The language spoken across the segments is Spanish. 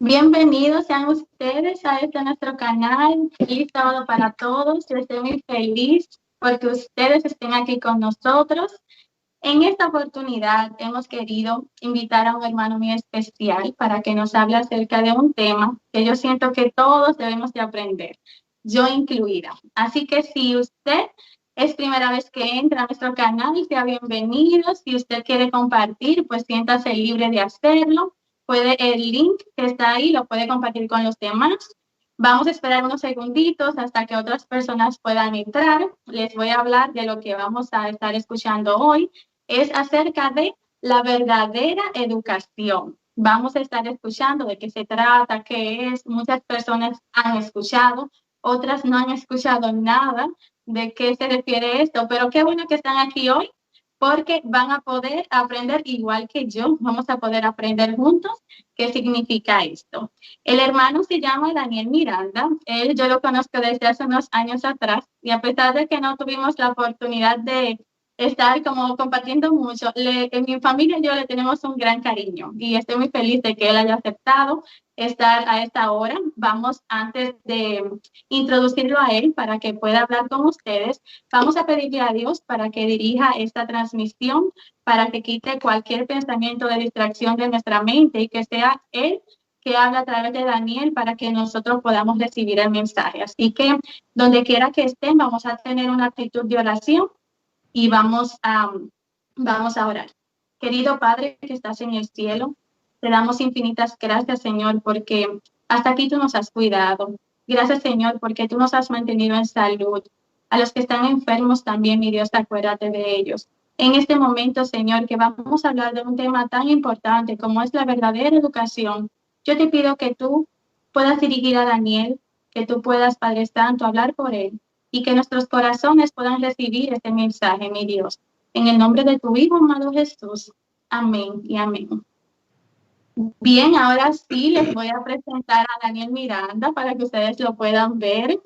Bienvenidos sean ustedes a este nuestro canal. Feliz sábado para todos. Yo estoy muy feliz porque ustedes estén aquí con nosotros. En esta oportunidad hemos querido invitar a un hermano muy especial para que nos hable acerca de un tema que yo siento que todos debemos de aprender, yo incluida. Así que si usted es primera vez que entra a nuestro canal, sea bienvenido. Si usted quiere compartir, pues siéntase libre de hacerlo. El link que está ahí lo puede compartir con los demás. Vamos a esperar unos segunditos hasta que otras personas puedan entrar. Les voy a hablar de lo que vamos a estar escuchando hoy. Es acerca de la verdadera educación. Vamos a estar escuchando de qué se trata, qué es. Muchas personas han escuchado, otras no han escuchado nada de qué se refiere esto, pero qué bueno que están aquí hoy porque van a poder aprender igual que yo, vamos a poder aprender juntos qué significa esto. El hermano se llama Daniel Miranda, yo lo conozco desde hace unos años atrás y a pesar de que no tuvimos la oportunidad de estar como compartiendo mucho, en mi familia y yo le tenemos un gran cariño y estoy muy feliz de que él haya aceptado estar a esta hora. Vamos, antes de introducirlo a él para que pueda hablar con ustedes, vamos a pedirle a Dios para que dirija esta transmisión, para que quite cualquier pensamiento de distracción de nuestra mente y que sea Él que habla a través de Daniel para que nosotros podamos recibir el mensaje. Así que donde quiera que estén, vamos a tener una actitud de oración y vamos a orar. Querido Padre que estás en el cielo, te damos infinitas gracias, Señor, porque hasta aquí tú nos has cuidado. Gracias, Señor, porque tú nos has mantenido en salud. A los que están enfermos también, mi Dios, acuérdate de ellos. En este momento, Señor, que vamos a hablar de un tema tan importante como es la verdadera educación, yo te pido que tú puedas dirigir a Daniel, que tú puedas, Padre Santo, hablar por él y que nuestros corazones puedan recibir este mensaje, mi Dios. En el nombre de tu Hijo, amado Jesús. Amén y amén. Bien, ahora sí les voy a presentar a Daniel Miranda para que ustedes lo puedan ver.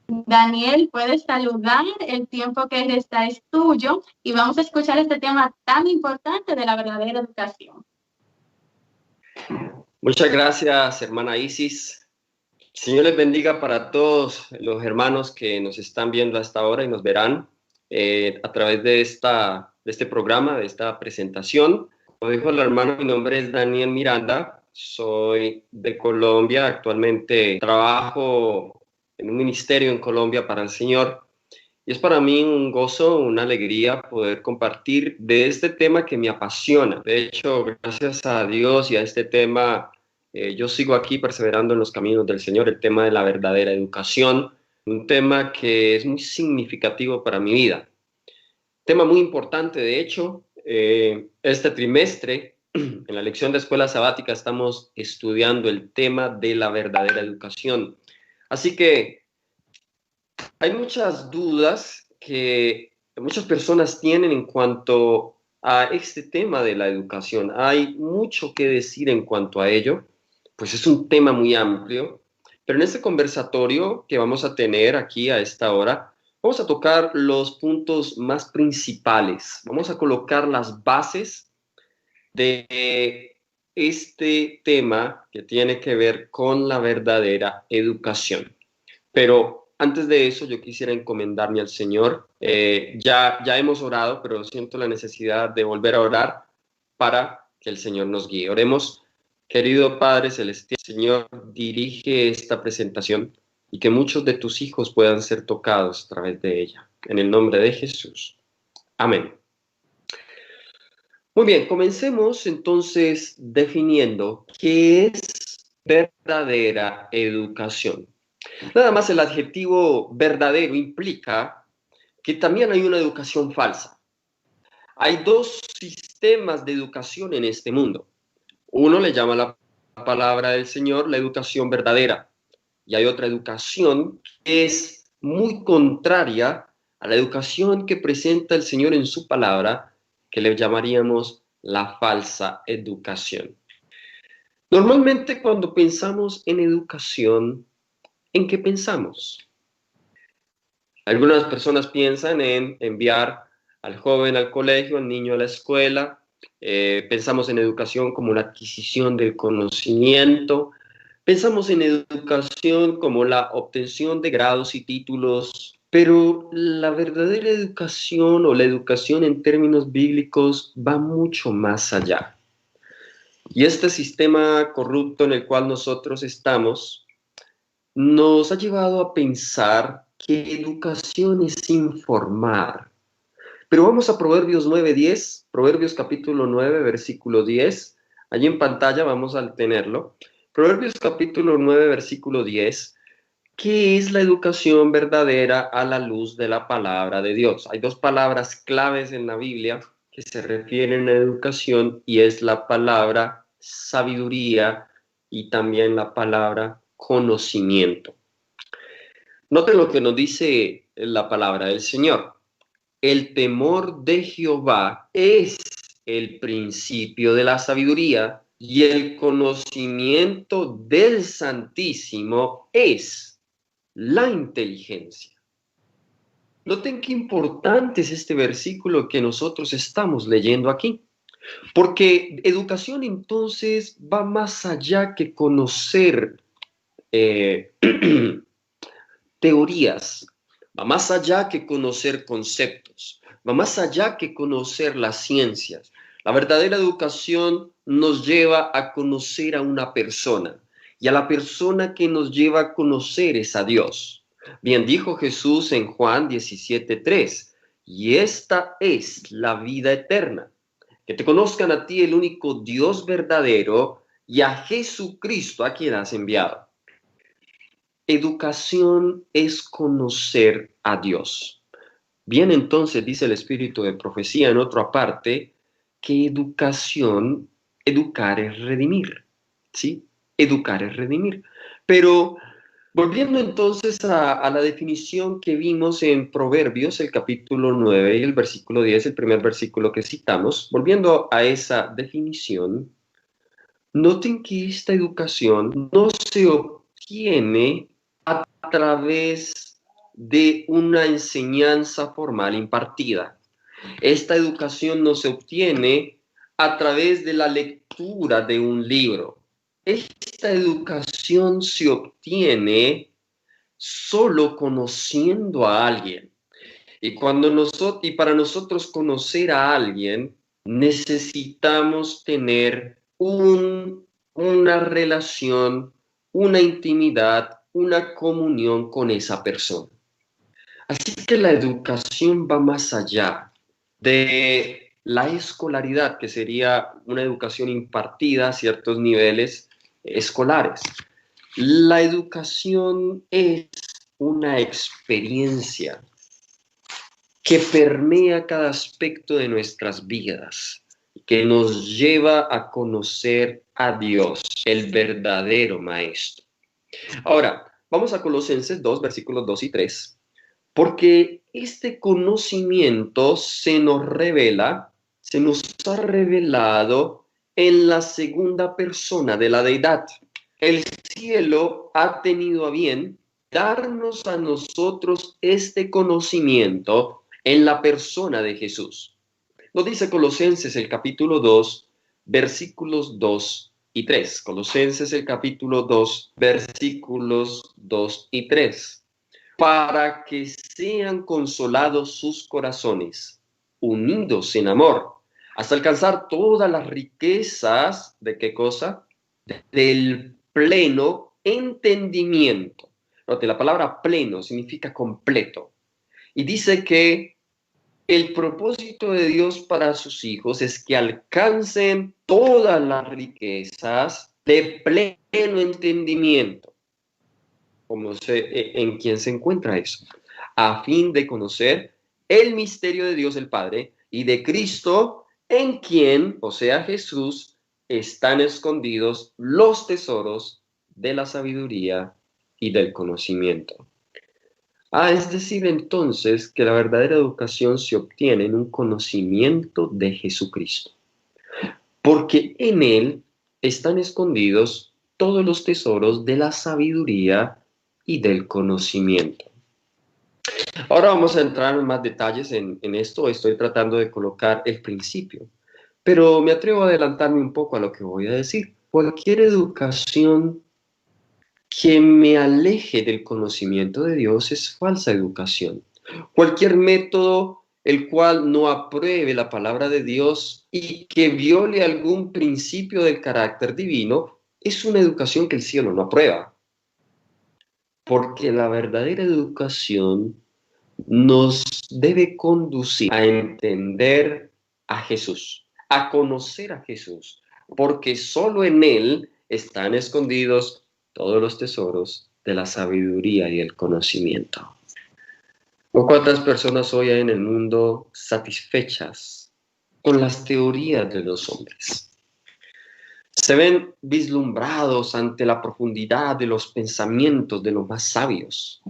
Daniel, puedes saludar, el tiempo que resta es tuyo y vamos a escuchar este tema tan importante de la verdadera educación. Muchas gracias, hermana Isis. Señor les bendiga para todos los hermanos que nos están viendo hasta ahora y nos verán a través de este programa, de esta presentación. Como dijo el hermano, mi nombre es Daniel Miranda, soy de Colombia, actualmente trabajo en un ministerio en Colombia para el Señor. Y es para mí un gozo, una alegría poder compartir de este tema que me apasiona. De hecho, gracias a Dios y a este tema, yo sigo aquí perseverando en los caminos del Señor, el tema de la verdadera educación, un tema que es muy significativo para mi vida. Tema muy importante, de hecho, este trimestre, en la lección de escuela sabática, estamos estudiando el tema de la verdadera educación. Así que hay muchas dudas que muchas personas tienen en cuanto a este tema de la educación. Hay mucho que decir en cuanto a ello, pues es un tema muy amplio, pero en este conversatorio que vamos a tener aquí a esta hora, vamos a tocar los puntos más principales, vamos a colocar las bases de este tema que tiene que ver con la verdadera educación. Pero antes de eso, yo quisiera encomendarme al Señor. Ya hemos orado, pero siento la necesidad de volver a orar para que el Señor nos guíe. Oremos, querido Padre Celestial, Señor, dirige esta presentación y que muchos de tus hijos puedan ser tocados a través de ella. En el nombre de Jesús. Amén. Muy bien, comencemos entonces definiendo qué es verdadera educación. Nada más el adjetivo verdadero implica que también hay una educación falsa. Hay dos sistemas de educación en este mundo. Uno le llama la palabra del Señor la educación verdadera y hay otra educación que es muy contraria a la educación que presenta el Señor en su palabra, que le llamaríamos la falsa educación. Normalmente cuando pensamos en educación, ¿en qué pensamos? Algunas personas piensan en enviar al joven al colegio, al niño a la escuela. Pensamos en educación como la adquisición del conocimiento, Pensamos en educación como la obtención de grados y títulos, pero la verdadera educación o la educación en términos bíblicos va mucho más allá. Y este sistema corrupto en el cual nosotros estamos nos ha llevado a pensar que educación es informar. Pero vamos a Proverbios 9:10, Proverbios capítulo 9, versículo 10. Allí en pantalla vamos a tenerlo. Proverbios capítulo 9, versículo 10. ¿Qué es la educación verdadera a la luz de la palabra de Dios? Hay dos palabras claves en la Biblia que se refieren a educación y es la palabra sabiduría y también la palabra conocimiento. Noten lo que nos dice la palabra del Señor. El temor de Jehová es el principio de la sabiduría y el conocimiento del Santísimo es la inteligencia. Noten qué importante es este versículo que nosotros estamos leyendo aquí, porque educación entonces va más allá que conocer teorías, va más allá que conocer conceptos, va más allá que conocer las ciencias. La verdadera educación nos lleva a conocer a una persona y a la persona que nos lleva a conocer es a Dios. Bien dijo Jesús en Juan 17:3, y esta es la vida eterna, que te conozcan a ti el único Dios verdadero y a Jesucristo a quien has enviado. Educación es conocer a Dios. Bien, entonces dice el espíritu de profecía en otra parte que educar es redimir, ¿sí? Educar es redimir. Pero volviendo entonces a la definición que vimos en Proverbios, el capítulo 9 y el versículo 10, el primer versículo que citamos, volviendo a esa definición, noten que esta educación no se obtiene a través de una enseñanza formal impartida. Esta educación no se obtiene a través de la lectura de un libro. Esta educación se obtiene solo conociendo a alguien. Y para nosotros conocer a alguien, necesitamos tener una relación, una intimidad, una comunión con esa persona. Así que la educación va más allá de la escolaridad, que sería una educación impartida a ciertos niveles escolares. La educación es una experiencia que permea cada aspecto de nuestras vidas, que nos lleva a conocer a Dios, el verdadero Maestro. Ahora, vamos a Colosenses 2, versículos 2 y 3, porque este conocimiento se nos ha revelado en la segunda persona de la deidad. El cielo ha tenido a bien darnos a nosotros este conocimiento en la persona de Jesús. Nos dice Colosenses el capítulo 2, versículos 2 y 3. Colosenses el capítulo 2, versículos 2 y 3. Para que sean consolados sus corazones, unidos en amor, hasta alcanzar todas las riquezas, ¿de qué cosa? Del pleno entendimiento. Note, la palabra pleno significa completo. Y dice que el propósito de Dios para sus hijos es que alcancen todas las riquezas de pleno entendimiento. En quien se encuentra eso, a fin de conocer el misterio de Dios el Padre y de Cristo, en quien, o sea Jesús, están escondidos los tesoros de la sabiduría y del conocimiento. Es decir, entonces, que la verdadera educación se obtiene en un conocimiento de Jesucristo, porque en Él están escondidos todos los tesoros de la sabiduría y del conocimiento. Ahora vamos a entrar en más detalles en esto. Estoy tratando de colocar el principio, pero me atrevo a adelantarme un poco a lo que voy a decir. Cualquier educación que me aleje del conocimiento de Dios es falsa educación. Cualquier método el cual no apruebe la palabra de Dios y que viole algún principio del carácter divino es una educación que el cielo no aprueba. Porque la verdadera educación nos debe conducir a entender a Jesús, a conocer a Jesús, porque solo en Él están escondidos todos los tesoros de la sabiduría y el conocimiento. ¿Cuántas personas hoy hay en el mundo satisfechas con las teorías de los hombres? Se ven vislumbrados ante la profundidad de los pensamientos de los más sabios.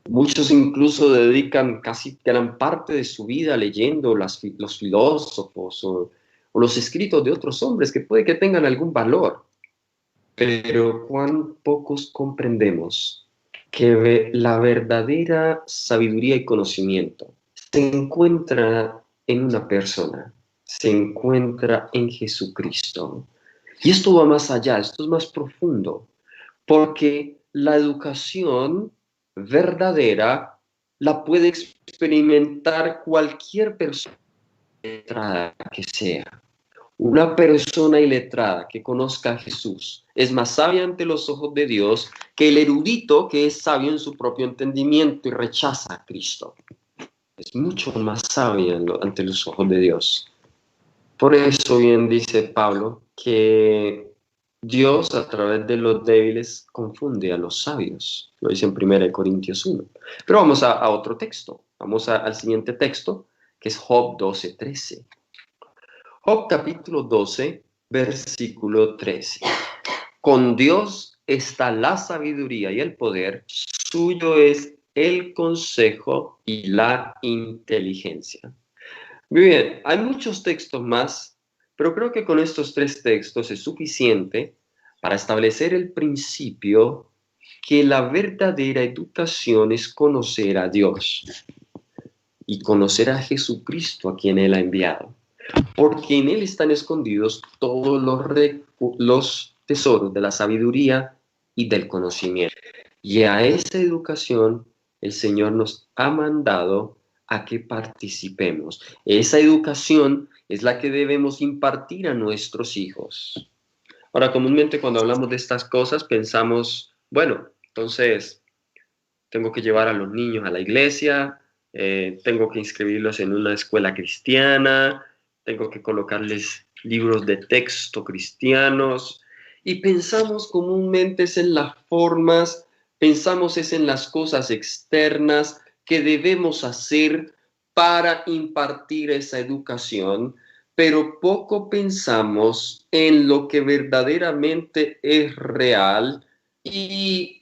Muchos incluso dedican casi gran parte de su vida leyendo los filósofos o los escritos de otros hombres que puede que tengan algún valor. Pero cuán pocos comprendemos que la verdadera sabiduría y conocimiento se encuentra en una persona, se encuentra en Jesucristo. Y esto va más allá, esto es más profundo, porque la educación verdadera la puede experimentar cualquier persona iletrada que sea. Una persona iletrada que conozca a Jesús es más sabia ante los ojos de Dios que el erudito que es sabio en su propio entendimiento y rechaza a Cristo. Es mucho más sabia ante los ojos de Dios. Por eso bien dice Pablo que Dios a través de los débiles confunde a los sabios. Lo dice en 1 Corintios 1. Pero vamos a otro texto. Vamos al siguiente texto, que es Job 12:13. Job capítulo 12, versículo 13. Con Dios está la sabiduría y el poder, suyo es el consejo y la inteligencia. Muy bien, hay muchos textos más, pero creo que con estos 3 textos es suficiente para establecer el principio que la verdadera educación es conocer a Dios y conocer a Jesucristo a quien Él ha enviado. Porque en Él están escondidos todos los tesoros de la sabiduría y del conocimiento. Y a esa educación el Señor nos ha mandado a que participemos. Esa educación es la que debemos impartir a nuestros hijos. Ahora, comúnmente cuando hablamos de estas cosas pensamos, bueno, entonces tengo que llevar a los niños a la iglesia, tengo que inscribirlos en una escuela cristiana, tengo que colocarles libros de texto cristianos, y pensamos comúnmente es en las formas, pensamos es en las cosas externas que debemos hacer para impartir esa educación, pero poco pensamos en lo que verdaderamente es real y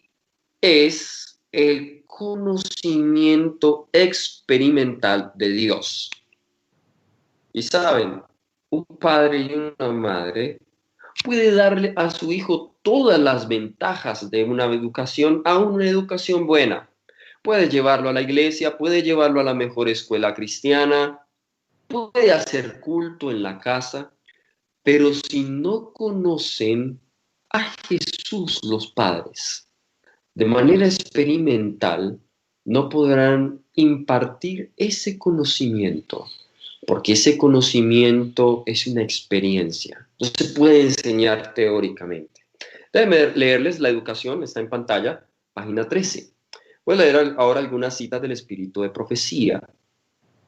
es el conocimiento experimental de Dios. Y saben, un padre y una madre puede darle a su hijo todas las ventajas de una educación, a una educación buena. Puede llevarlo a la iglesia, puede llevarlo a la mejor escuela cristiana, puede hacer culto en la casa, pero si no conocen a Jesús los padres de manera experimental, no podrán impartir ese conocimiento, porque ese conocimiento es una experiencia, no se puede enseñar teóricamente. Déjenme leerles la educación, está en pantalla, página 13. Voy a leer ahora algunas citas del espíritu de profecía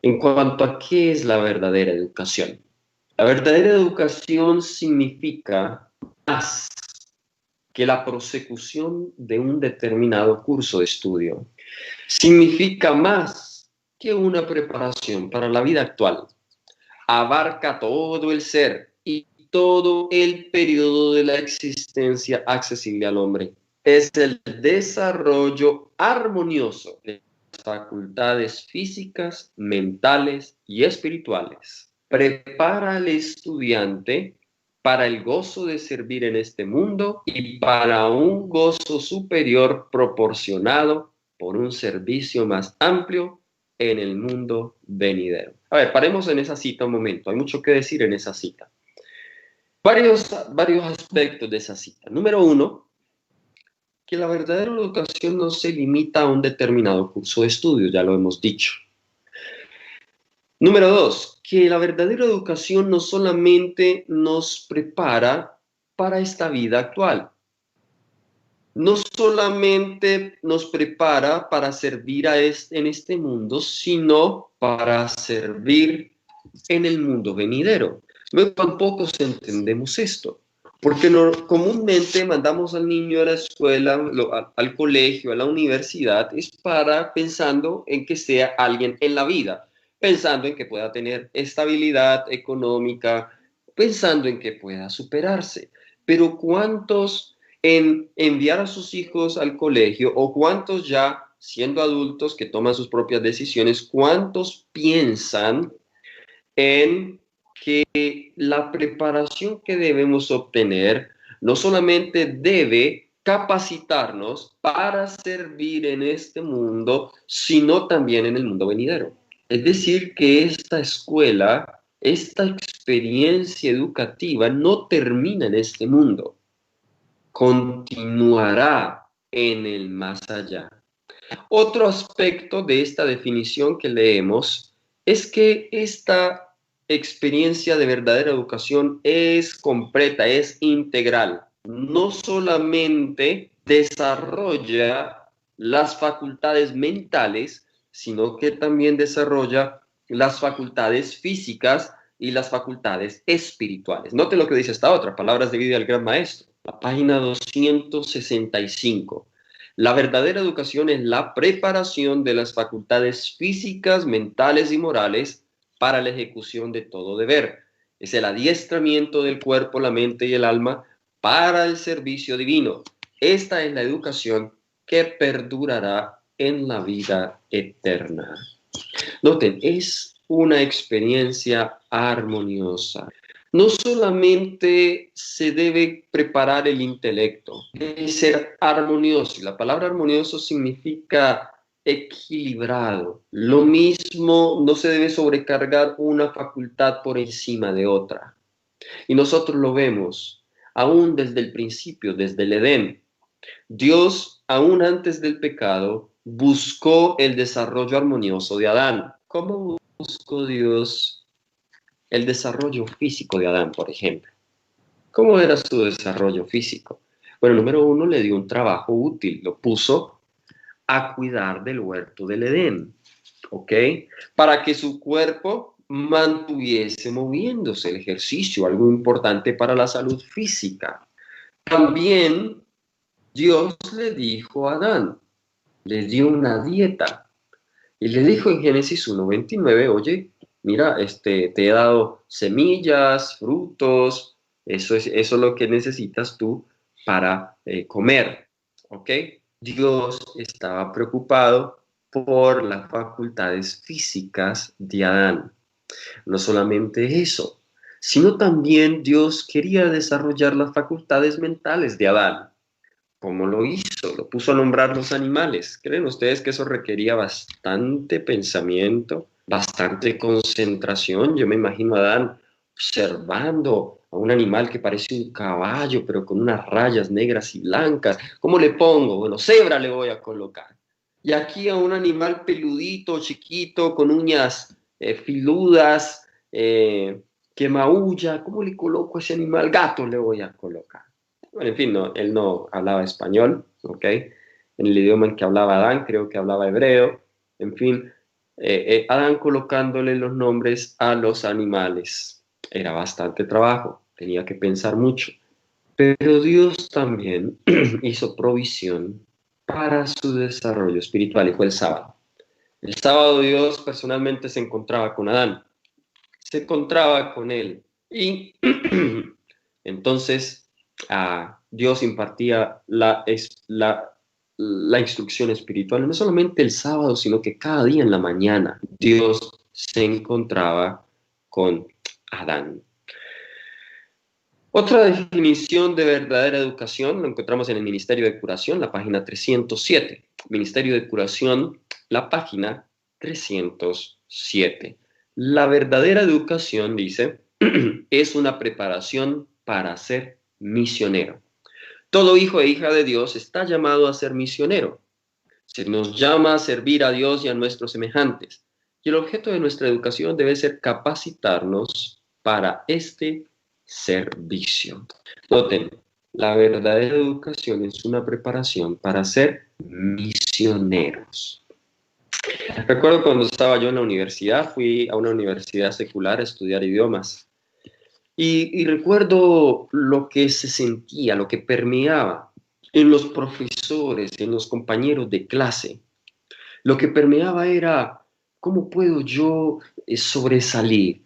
en cuanto a qué es la verdadera educación. La verdadera educación significa más que la prosecución de un determinado curso de estudio. Significa más que una preparación para la vida actual. Abarca todo el ser y todo el periodo de la existencia accesible al hombre. Es el desarrollo armonioso de las facultades físicas, mentales y espirituales. Prepara al estudiante para el gozo de servir en este mundo y para un gozo superior proporcionado por un servicio más amplio en el mundo venidero. A ver, paremos en esa cita un momento. Hay mucho que decir en esa cita. Varios aspectos de esa cita. Número 1, que la verdadera educación no se limita a un determinado curso de estudios, ya lo hemos dicho. Número 2, que la verdadera educación no solamente nos prepara para esta vida actual, no solamente nos prepara para servir en este mundo, sino para servir en el mundo venidero. Luego tampoco entendemos esto, porque comúnmente mandamos al niño a la escuela, al colegio, a la universidad, es pensando en que sea alguien en la vida, pensando en que pueda tener estabilidad económica, pensando en que pueda superarse. Pero ¿cuántos en enviar a sus hijos al colegio o cuántos ya siendo adultos que toman sus propias decisiones, cuántos piensan en que la preparación que debemos obtener no solamente debe capacitarnos para servir en este mundo, sino también en el mundo venidero? Es decir, que esta escuela, esta experiencia educativa no termina en este mundo, continuará en el más allá. Otro aspecto de esta definición que leemos es que esta experiencia de verdadera educación es completa, es integral. No solamente desarrolla las facultades mentales, sino que también desarrolla las facultades físicas y las facultades espirituales. Note lo que dice esta otra, palabras de vida del gran maestro, la página 265. La verdadera educación es la preparación de las facultades físicas, mentales y morales para la ejecución de todo deber. Es el adiestramiento del cuerpo, la mente y el alma para el servicio divino. Esta es la educación que perdurará en la vida eterna. Noten, es una experiencia armoniosa. No solamente se debe preparar el intelecto, debe ser armonioso. Y la palabra armonioso significa equilibrado. Lo mismo, no se debe sobrecargar una facultad por encima de otra. Y nosotros lo vemos, aún desde el principio, desde el Edén. Dios, aún antes del pecado, buscó el desarrollo armonioso de Adán. ¿Cómo buscó Dios el desarrollo físico de Adán, por ejemplo? ¿Cómo era su desarrollo físico? Bueno, número uno, le dio un trabajo útil, lo puso a cuidar del huerto del Edén, ¿ok? Para que su cuerpo mantuviese moviéndose, el ejercicio, algo importante para la salud física. También Dios le dijo a Adán, le dio una dieta, y le dijo en Génesis 1:29, oye, mira, te he dado semillas, frutos, eso es lo que necesitas tú para comer, ¿ok? Dios estaba preocupado por las facultades físicas de Adán. No solamente eso, sino también Dios quería desarrollar las facultades mentales de Adán. ¿Cómo lo hizo? Lo puso a nombrar los animales. ¿Creen ustedes que eso requería bastante pensamiento, bastante concentración? Yo me imagino a Adán observando a un animal que parece un caballo, pero con unas rayas negras y blancas. ¿Cómo le pongo? Bueno, cebra le voy a colocar. Y aquí a un animal peludito, chiquito, con uñas filudas, que maulla. ¿Cómo le coloco a ese animal? Gato le voy a colocar. Bueno, en fin, no, él no hablaba español, ¿ok? En el idioma en que hablaba Adán, creo que hablaba hebreo. En fin, Adán colocándole los nombres a los animales. Era bastante trabajo, tenía que pensar mucho. Pero Dios también hizo provisión para su desarrollo espiritual y fue el sábado. El sábado Dios personalmente se encontraba con Adán, se encontraba con él y entonces Dios impartía la instrucción espiritual, no solamente el sábado, sino que cada día en la mañana Dios se encontraba con Adán. Otra definición de verdadera educación lo encontramos en el Ministerio de Curación, la página 307. Ministerio de Curación, la página 307. La verdadera educación, dice, es una preparación para ser misionero. Todo hijo e hija de Dios está llamado a ser misionero. Se nos llama a servir a Dios y a nuestros semejantes. Y el objeto de nuestra educación debe ser capacitarnos para este servicio. Noten, la verdadera educación es una preparación para ser misioneros. Recuerdo cuando estaba yo en la universidad, fui a una universidad secular a estudiar idiomas. Y recuerdo lo que se sentía, lo que permeaba en los profesores, en los compañeros de clase. Lo que permeaba era, ¿cómo puedo yo sobresalir?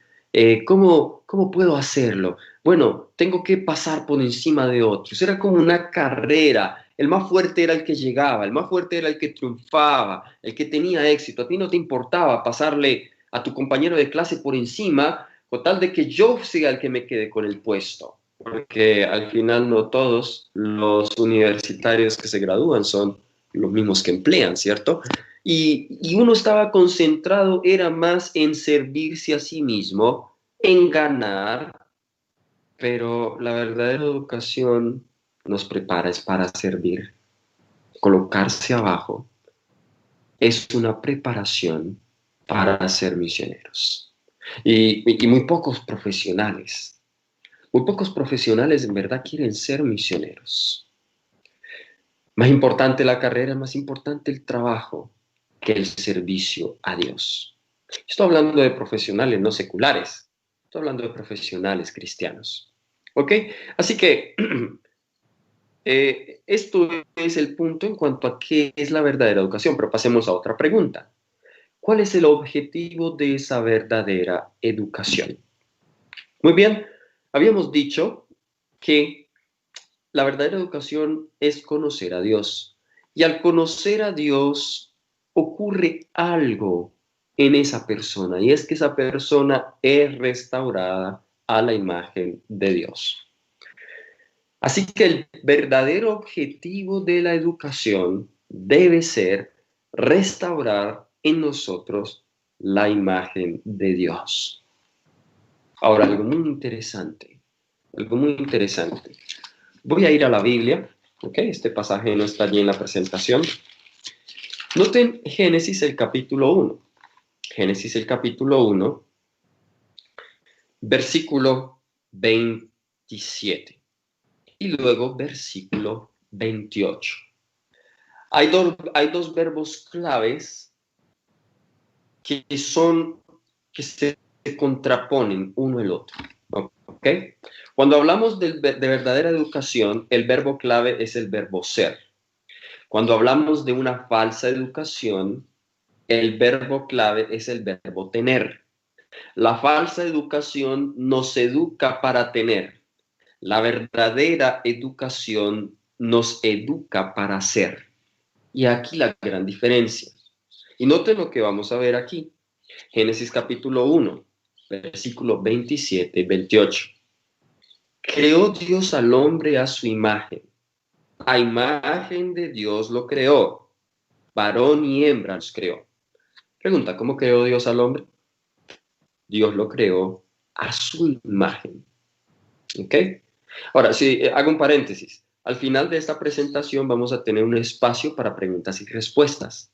¿Cómo puedo hacerlo? Bueno, tengo que pasar por encima de otros. Era como una carrera. El más fuerte era el que llegaba, el más fuerte era el que triunfaba, el que tenía éxito. A ti no te importaba pasarle a tu compañero de clase por encima, con tal de que yo sea el que me quede con el puesto. Porque al final no todos los universitarios que se gradúan son los mismos que emplean, ¿cierto? Y uno estaba concentrado, era más en servirse a sí mismo, en ganar, pero la verdadera educación nos prepara es para servir. Colocarse abajo es una preparación para ser misioneros. Y muy pocos profesionales en verdad quieren ser misioneros. Más importante la carrera, más importante el trabajo que el servicio a Dios. Estoy hablando de profesionales no seculares, estoy hablando de profesionales cristianos. ¿Ok? Así que esto es el punto en cuanto a qué es la verdadera educación, pero pasemos a otra pregunta. ¿Cuál es el objetivo de esa verdadera educación? Muy bien, habíamos dicho que la verdadera educación es conocer a Dios. Y al conocer a Dios ocurre algo en esa persona, y es que esa persona es restaurada a la imagen de Dios. Así que el verdadero objetivo de la educación debe ser restaurar en nosotros la imagen de Dios. Ahora, algo muy interesante. Voy a ir a la Biblia, ¿ok? Este pasaje no está allí en la presentación. Noten Génesis el capítulo 1. Génesis el capítulo 1, versículo 27. Y luego versículo 28. Hay dos verbos claves que se contraponen uno al otro. ¿Ok? Cuando hablamos de verdadera educación, el verbo clave es el verbo ser. Cuando hablamos de una falsa educación, el verbo clave es el verbo tener. La falsa educación nos educa para tener. La verdadera educación nos educa para ser. Y aquí la gran diferencia. Y noten lo que vamos a ver aquí. Génesis capítulo 1, versículo 27 y 28. Creó Dios al hombre a su imagen. A imagen de Dios lo creó. Varón y hembra los creó. Pregunta, ¿cómo creó Dios al hombre? Dios lo creó a su imagen. ¿Ok? Ahora, si hago un paréntesis. Al final de esta presentación vamos a tener un espacio para preguntas y respuestas.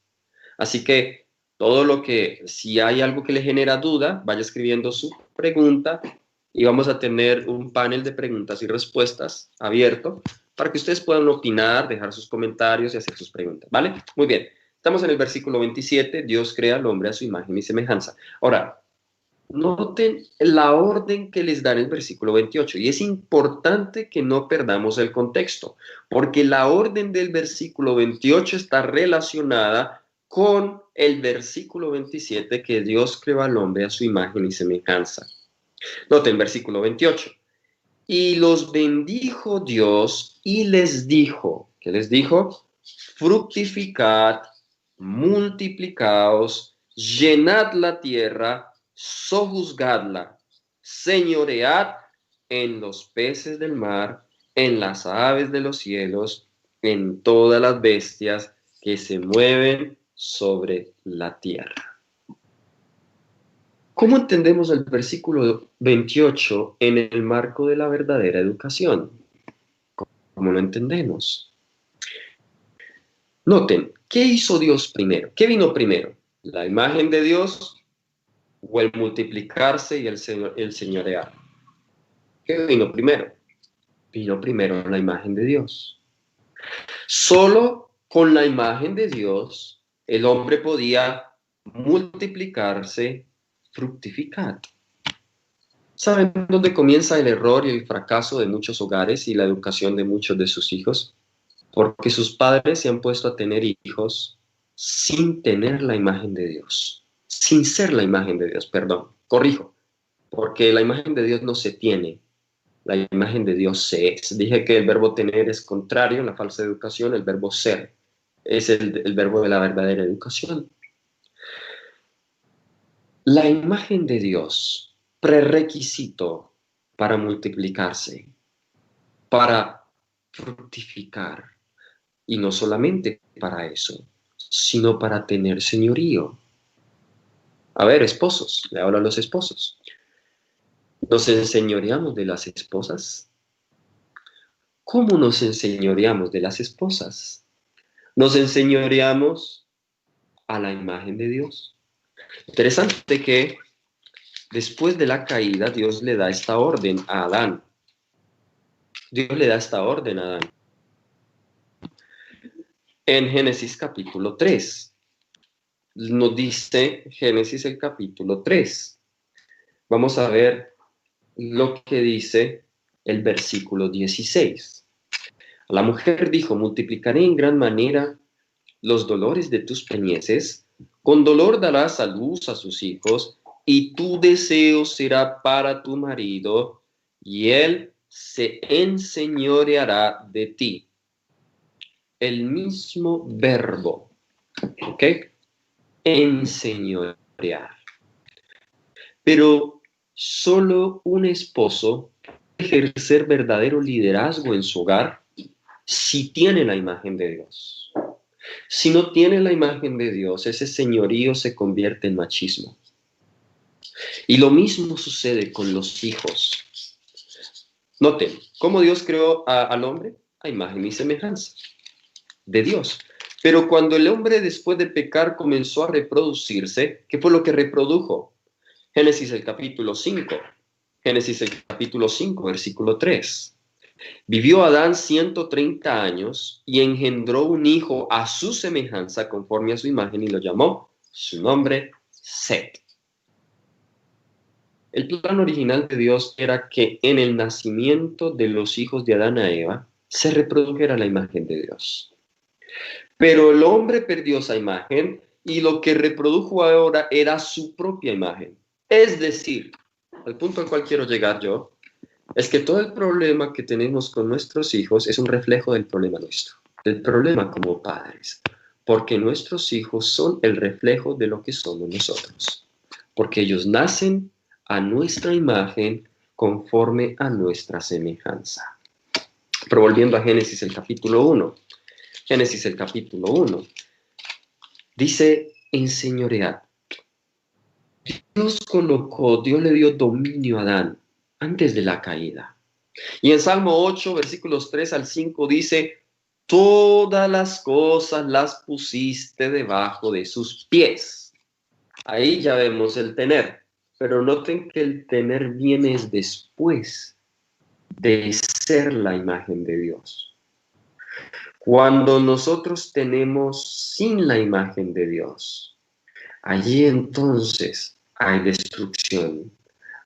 Así que si hay algo que le genera duda, vaya escribiendo su pregunta y vamos a tener un panel de preguntas y respuestas abierto para que ustedes puedan opinar, dejar sus comentarios y hacer sus preguntas, ¿vale? Muy bien. Estamos en el versículo 27. Dios crea al hombre a su imagen y semejanza. Ahora, noten la orden que les da en el versículo 28 y es importante que no perdamos el contexto, porque la orden del versículo 28 está relacionada con el versículo 27 que Dios creó al hombre a su imagen y semejanza. Noten versículo 28. Y los bendijo Dios y les dijo, ¿qué les dijo? Fructificad, multiplicaos, llenad la tierra, sojuzgadla, señoread en los peces del mar, en las aves de los cielos, en todas las bestias que se mueven sobre la tierra. ¿Cómo entendemos el versículo 28 en el marco de la verdadera educación? como lo entendemos. Noten, ¿qué hizo Dios primero? ¿Qué vino primero? ¿La imagen de Dios o el multiplicarse y el señorear? ¿Qué vino primero? Vino primero la imagen de Dios. Solo con la imagen de Dios el hombre podía multiplicarse, fructificar. ¿Saben dónde comienza el error y el fracaso de muchos hogares y la educación de muchos de sus hijos? Porque sus padres se han puesto a tener hijos sin tener la imagen de Dios, sin ser la imagen de Dios, perdón, corrijo, porque la imagen de Dios no se tiene, la imagen de Dios se es. Dije que el verbo tener es contrario en la falsa educación, el verbo ser es el verbo de la verdadera educación. La imagen de Dios, prerequisito para multiplicarse, para fructificar, y no solamente para eso, sino para tener señorío. A ver, esposos, le hablo a los esposos. ¿Nos enseñoreamos de las esposas? ¿Cómo nos enseñoreamos de las esposas? Nos enseñoreamos a la imagen de Dios. Interesante que después de la caída, Dios le da esta orden a Adán. Dios le da esta orden a Adán. En Génesis capítulo 3. Nos dice Génesis el capítulo 3. Vamos a ver lo que dice el versículo 16. La mujer dijo: multiplicaré en gran manera los dolores de tus preñeces, con dolor darás a luz a sus hijos, y tu deseo será para tu marido, y él se enseñoreará de ti. El mismo verbo, ¿ok? Enseñorear. Pero solo un esposo puede ejercer verdadero liderazgo en su hogar si tiene la imagen de Dios. Si no tiene la imagen de Dios, ese señorío se convierte en machismo. Y lo mismo sucede con los hijos. Noten, ¿cómo Dios creó al hombre? A imagen y semejanza de Dios. Pero cuando el hombre, después de pecar, comenzó a reproducirse, ¿qué fue lo que reprodujo? Génesis el capítulo 5. Génesis el capítulo 5, versículo 3. Vivió Adán 130 años y engendró un hijo a su semejanza, conforme a su imagen, y lo llamó su nombre Set. El plan original de Dios era que en el nacimiento de los hijos de Adán a Eva se reprodujera la imagen de Dios. Pero el hombre perdió esa imagen y lo que reprodujo ahora era su propia imagen. Es decir, al punto al cual quiero llegar yo, es que todo el problema que tenemos con nuestros hijos es un reflejo del problema nuestro, del problema como padres, porque nuestros hijos son el reflejo de lo que somos nosotros, porque ellos nacen a nuestra imagen conforme a nuestra semejanza. Pero volviendo a Génesis el capítulo 1, Génesis el capítulo 1, dice enseñorear. Dios le dio dominio a Adán antes de la caída. Y en Salmo 8, versículos 3 al 5 dice: todas las cosas las pusiste debajo de sus pies. Ahí ya vemos el tener, pero noten que el tener viene después de ser la imagen de Dios. Cuando nosotros tenemos sin la imagen de Dios, allí entonces hay destrucción.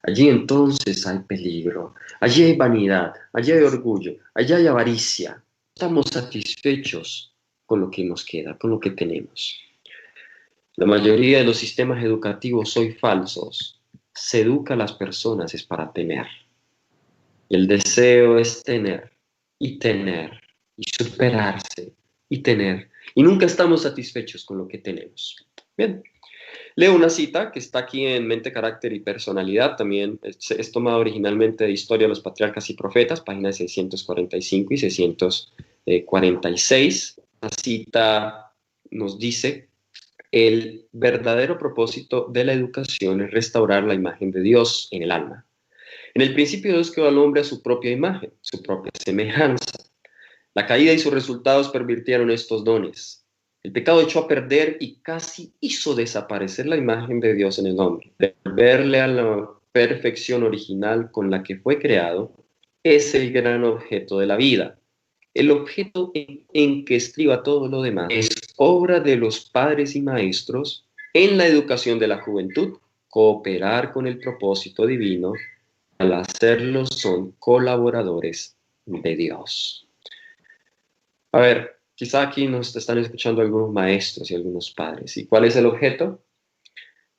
Allí entonces hay peligro, allí hay vanidad, allí hay orgullo, allí hay avaricia. Estamos satisfechos con lo que nos queda, con lo que tenemos. La mayoría de los sistemas educativos hoy falsos, se educa a las personas es para tener. El deseo es tener y superarse y tener. Y nunca estamos satisfechos con lo que tenemos. Bien. Leo una cita que está aquí en Mente, Carácter y Personalidad, también es tomada originalmente de Historia de los Patriarcas y Profetas, páginas 645 y 646. La cita nos dice: el verdadero propósito de la educación es restaurar la imagen de Dios en el alma. En el principio Dios creó al hombre a su propia imagen, su propia semejanza. La caída y sus resultados pervirtieron estos dones. El pecado echó a perder y casi hizo desaparecer la imagen de Dios en el hombre. Verle a la perfección original con la que fue creado es el gran objeto de la vida. El objeto en que estriba todo lo demás es obra de los padres y maestros en la educación de la juventud. Cooperar con el propósito divino, al hacerlo son colaboradores de Dios. A ver, quizá aquí nos están escuchando algunos maestros y algunos padres. ¿Y cuál es el objeto?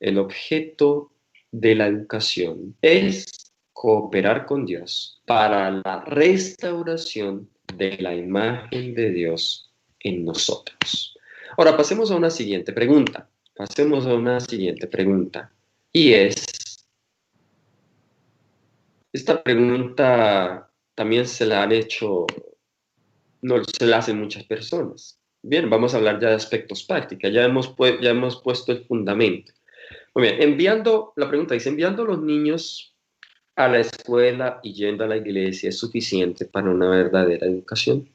El objeto de la educación es cooperar con Dios para la restauración de la imagen de Dios en nosotros. Ahora, pasemos a una siguiente pregunta. Y esta pregunta también se la han hecho, no se la hacen muchas personas. Bien, vamos a hablar ya de aspectos prácticos. Ya hemos puesto el fundamento. Muy bien, la pregunta dice, enviando a los niños a la escuela y yendo a la iglesia es suficiente para una verdadera educación.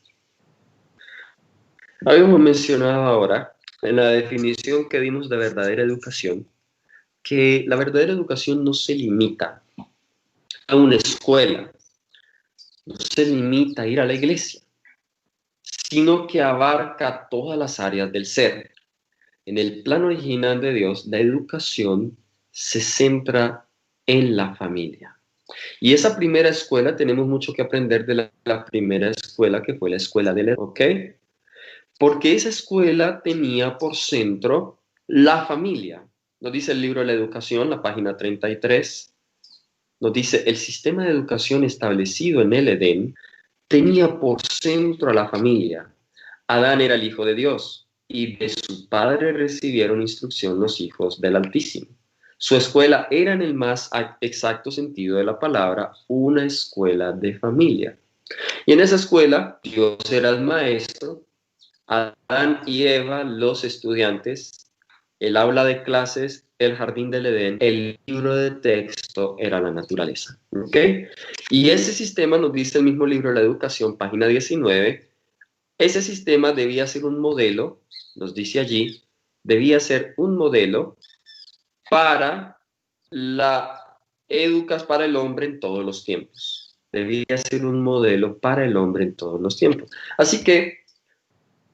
Habíamos mencionado ahora, en la definición que dimos de verdadera educación, que la verdadera educación no se limita a una escuela, no se limita a ir a la iglesia, sino que abarca todas las áreas del ser. En el plan original de Dios, la educación se centra en la familia. Y esa primera escuela, tenemos mucho que aprender de la primera escuela, que fue la escuela del Edén, ¿ok? Porque esa escuela tenía por centro la familia. Nos dice el libro de la educación, la página 33, nos dice, el sistema de educación establecido en el Edén tenía por centro a la familia. Adán era el hijo de Dios y de su padre recibieron instrucción los hijos del Altísimo. Su escuela era en el más exacto sentido de la palabra una escuela de familia. Y en esa escuela Dios era el maestro, Adán y Eva los estudiantes, el aula de clases, el jardín del Edén, el libro de texto era la naturaleza. ¿Ok? Y ese sistema nos dice el mismo libro de la educación, página 19, ese sistema debía ser un modelo, nos dice allí, debía ser un modelo para para el hombre en todos los tiempos. Debía ser un modelo para el hombre en todos los tiempos. Así que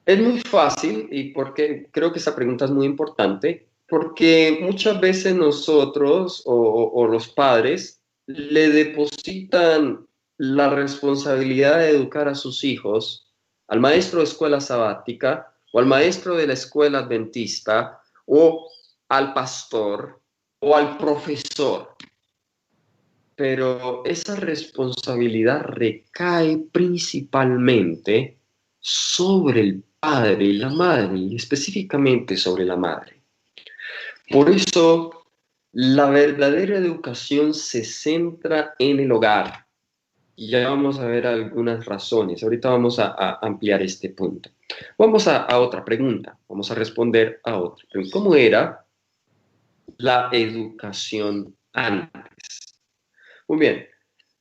es muy fácil, y porque creo que esa pregunta es muy importante, porque muchas veces nosotros o los padres le depositan la responsabilidad de educar a sus hijos al maestro de escuela sabática o al maestro de la escuela adventista o al pastor o al profesor. Pero esa responsabilidad recae principalmente sobre el padre y la madre, y específicamente sobre la madre. Por eso, la verdadera educación se centra en el hogar. Y ya vamos a ver algunas razones. Ahorita vamos a ampliar este punto. Vamos a otra pregunta. Vamos a responder a otra pregunta. ¿Cómo era la educación antes? Muy bien.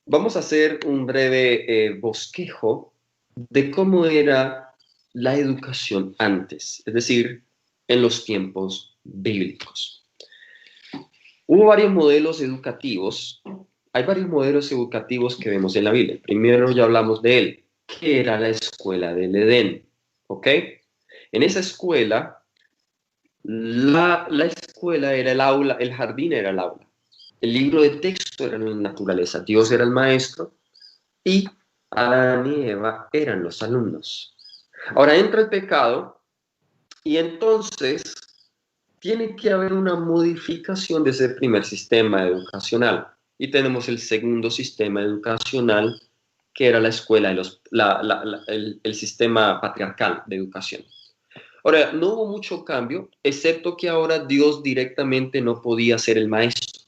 Vamos a hacer un breve bosquejo de cómo era la educación antes, es decir, en los tiempos bíblicos. Hubo varios modelos educativos. Hay varios modelos educativos que vemos en la Biblia. Primero ya hablamos de él, que era la escuela del Edén. ¿Ok? En esa escuela, la escuela era el aula, el jardín era el aula. El libro de texto era la naturaleza. Dios era el maestro y Adán y Eva eran los alumnos. Ahora entra el pecado y entonces tiene que haber una modificación de ese primer sistema educacional. Y tenemos el segundo sistema educacional, que era la escuela, el sistema patriarcal de educación. Ahora, no hubo mucho cambio, excepto que ahora Dios directamente no podía ser el maestro,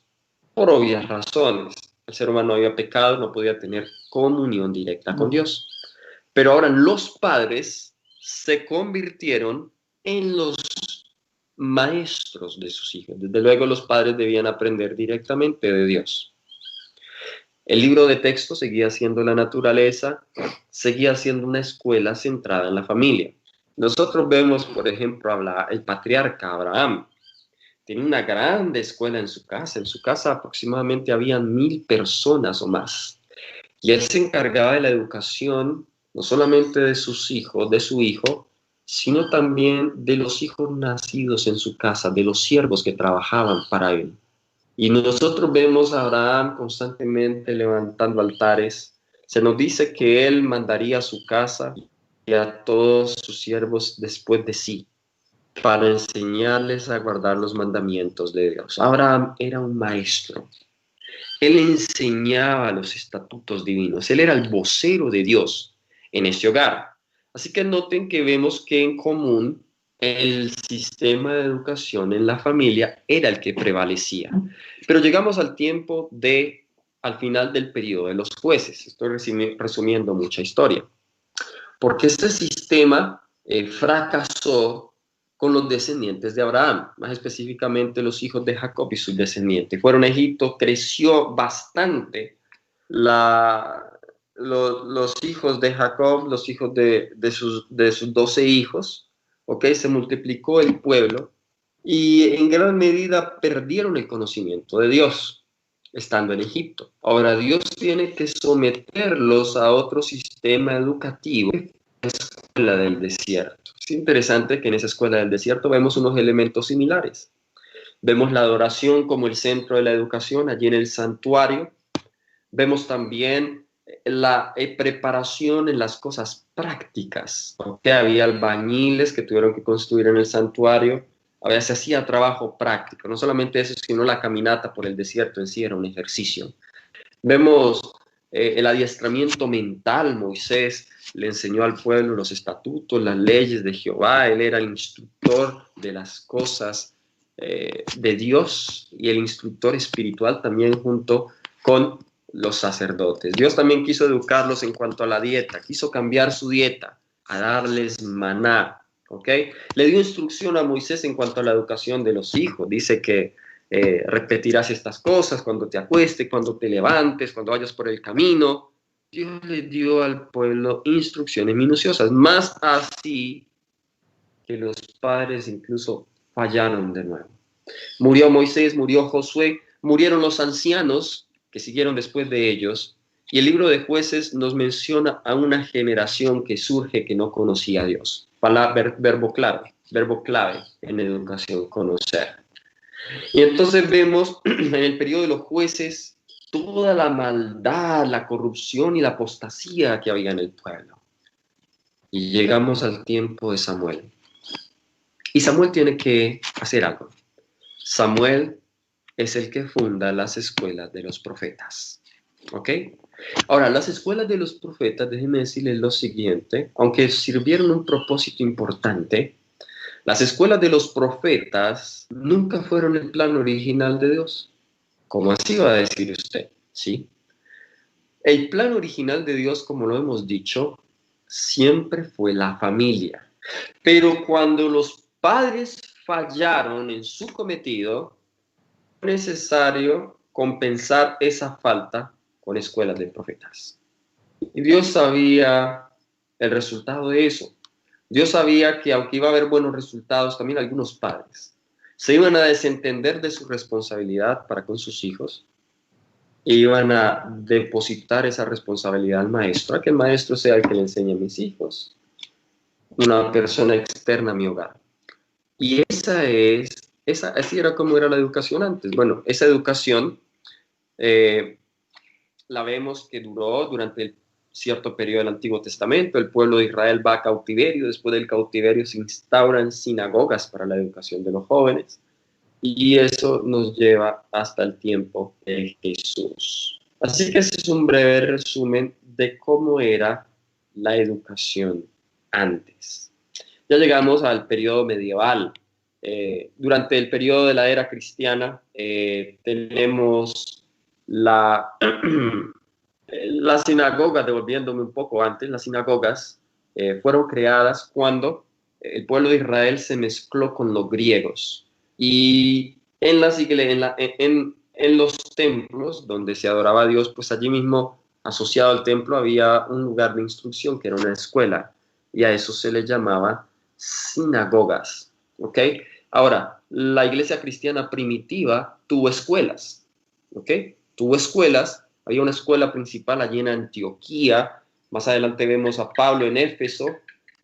por obvias razones. El ser humano había pecado, no podía tener comunión directa con Dios. Pero ahora los padres se convirtieron en los maestros de sus hijos. Desde luego los padres debían aprender directamente de Dios. El libro de texto seguía siendo la naturaleza, seguía siendo una escuela centrada en la familia. Nosotros vemos, por ejemplo, el patriarca Abraham. Tenía una grande escuela en su casa. En su casa aproximadamente habían 1000 personas o más. Y él se encargaba de la educación, no solamente de sus hijos, de su hijo, sino también de los hijos nacidos en su casa, de los siervos que trabajaban para él. Y nosotros vemos a Abraham constantemente levantando altares. Se nos dice que él mandaría a su casa y a todos sus siervos después de sí, para enseñarles a guardar los mandamientos de Dios. Abraham era un maestro. Él enseñaba los estatutos divinos. Él era el vocero de Dios en ese hogar. Así que noten que vemos que en común el sistema de educación en la familia era el que prevalecía. Pero llegamos al al final del periodo de los jueces. Estoy resumiendo mucha historia. Porque este sistema fracasó con los descendientes de Abraham, más específicamente los hijos de Jacob y sus descendientes. Fueron a Egipto, creció bastante los hijos de Jacob, los hijos de sus 12 hijos, ¿ok? Se multiplicó el pueblo y en gran medida perdieron el conocimiento de Dios estando en Egipto. Ahora Dios tiene que someterlos a otro sistema educativo, la escuela del desierto. Es interesante que en esa escuela del desierto vemos unos elementos similares. Vemos la adoración como el centro de la educación allí en el santuario. Vemos también la preparación en las cosas prácticas. ¿Okay? Había albañiles que tuvieron que construir en el santuario. A veces se hacía trabajo práctico. No solamente eso, sino la caminata por el desierto en sí era un ejercicio. Vemos el adiestramiento mental. Moisés le enseñó al pueblo los estatutos, las leyes de Jehová. Él era el instructor de las cosas de Dios y el instructor espiritual también junto con los sacerdotes. Dios también quiso educarlos en cuanto a la dieta, quiso cambiar su dieta, a darles maná, ¿ok? Le dio instrucción a Moisés en cuanto a la educación de los hijos. Dice que repetirás estas cosas cuando te acuestes, cuando te levantes, cuando vayas por el camino. Dios le dio al pueblo instrucciones minuciosas, más así que los padres incluso fallaron de nuevo. Murió Moisés, murió Josué, murieron los ancianos que siguieron después de ellos, y el libro de Jueces nos menciona a una generación que surge que no conocía a Dios. Verbo clave en educación, conocer. Y entonces vemos en el periodo de los jueces toda la maldad, la corrupción y la apostasía que había en el pueblo. Y llegamos al tiempo de Samuel. Y Samuel tiene que hacer algo. Samuel es el que funda las escuelas de los profetas. ¿Ok? Ahora, las escuelas de los profetas, déjenme decirles lo siguiente, aunque sirvieron un propósito importante, las escuelas de los profetas nunca fueron el plan original de Dios. ¿Cómo así va a decir usted? ¿Sí? El plan original de Dios, como lo hemos dicho, siempre fue la familia. Pero cuando los padres fallaron en su cometido, fue necesario compensar esa falta con escuelas de profetas. Y Dios sabía el resultado de eso. Dios sabía que aunque iba a haber buenos resultados, también algunos padres se iban a desentender de su responsabilidad para con sus hijos e iban a depositar esa responsabilidad al maestro, a que el maestro sea el que le enseñe a mis hijos, una persona externa a mi hogar. Y así era como era la educación antes. Bueno, esa educación la vemos que duró durante el cierto periodo del Antiguo Testamento. El pueblo de Israel va a cautiverio. Después del cautiverio se instauran sinagogas para la educación de los jóvenes. Y eso nos lleva hasta el tiempo de Jesús. Así que ese es un breve resumen de cómo era la educación antes. Ya llegamos al periodo medieval. Durante el periodo de la era cristiana tenemos las sinagogas, devolviéndome un poco antes, las sinagogas fueron creadas cuando el pueblo de Israel se mezcló con los griegos. Y en los templos donde se adoraba a Dios, pues allí mismo, asociado al templo, había un lugar de instrucción que era una escuela, y a eso se le llamaba sinagogas, ¿ok? Ahora, la iglesia cristiana primitiva tuvo escuelas, ¿ok? Tuvo escuelas, había una escuela principal allí en Antioquía, más adelante vemos a Pablo en Éfeso,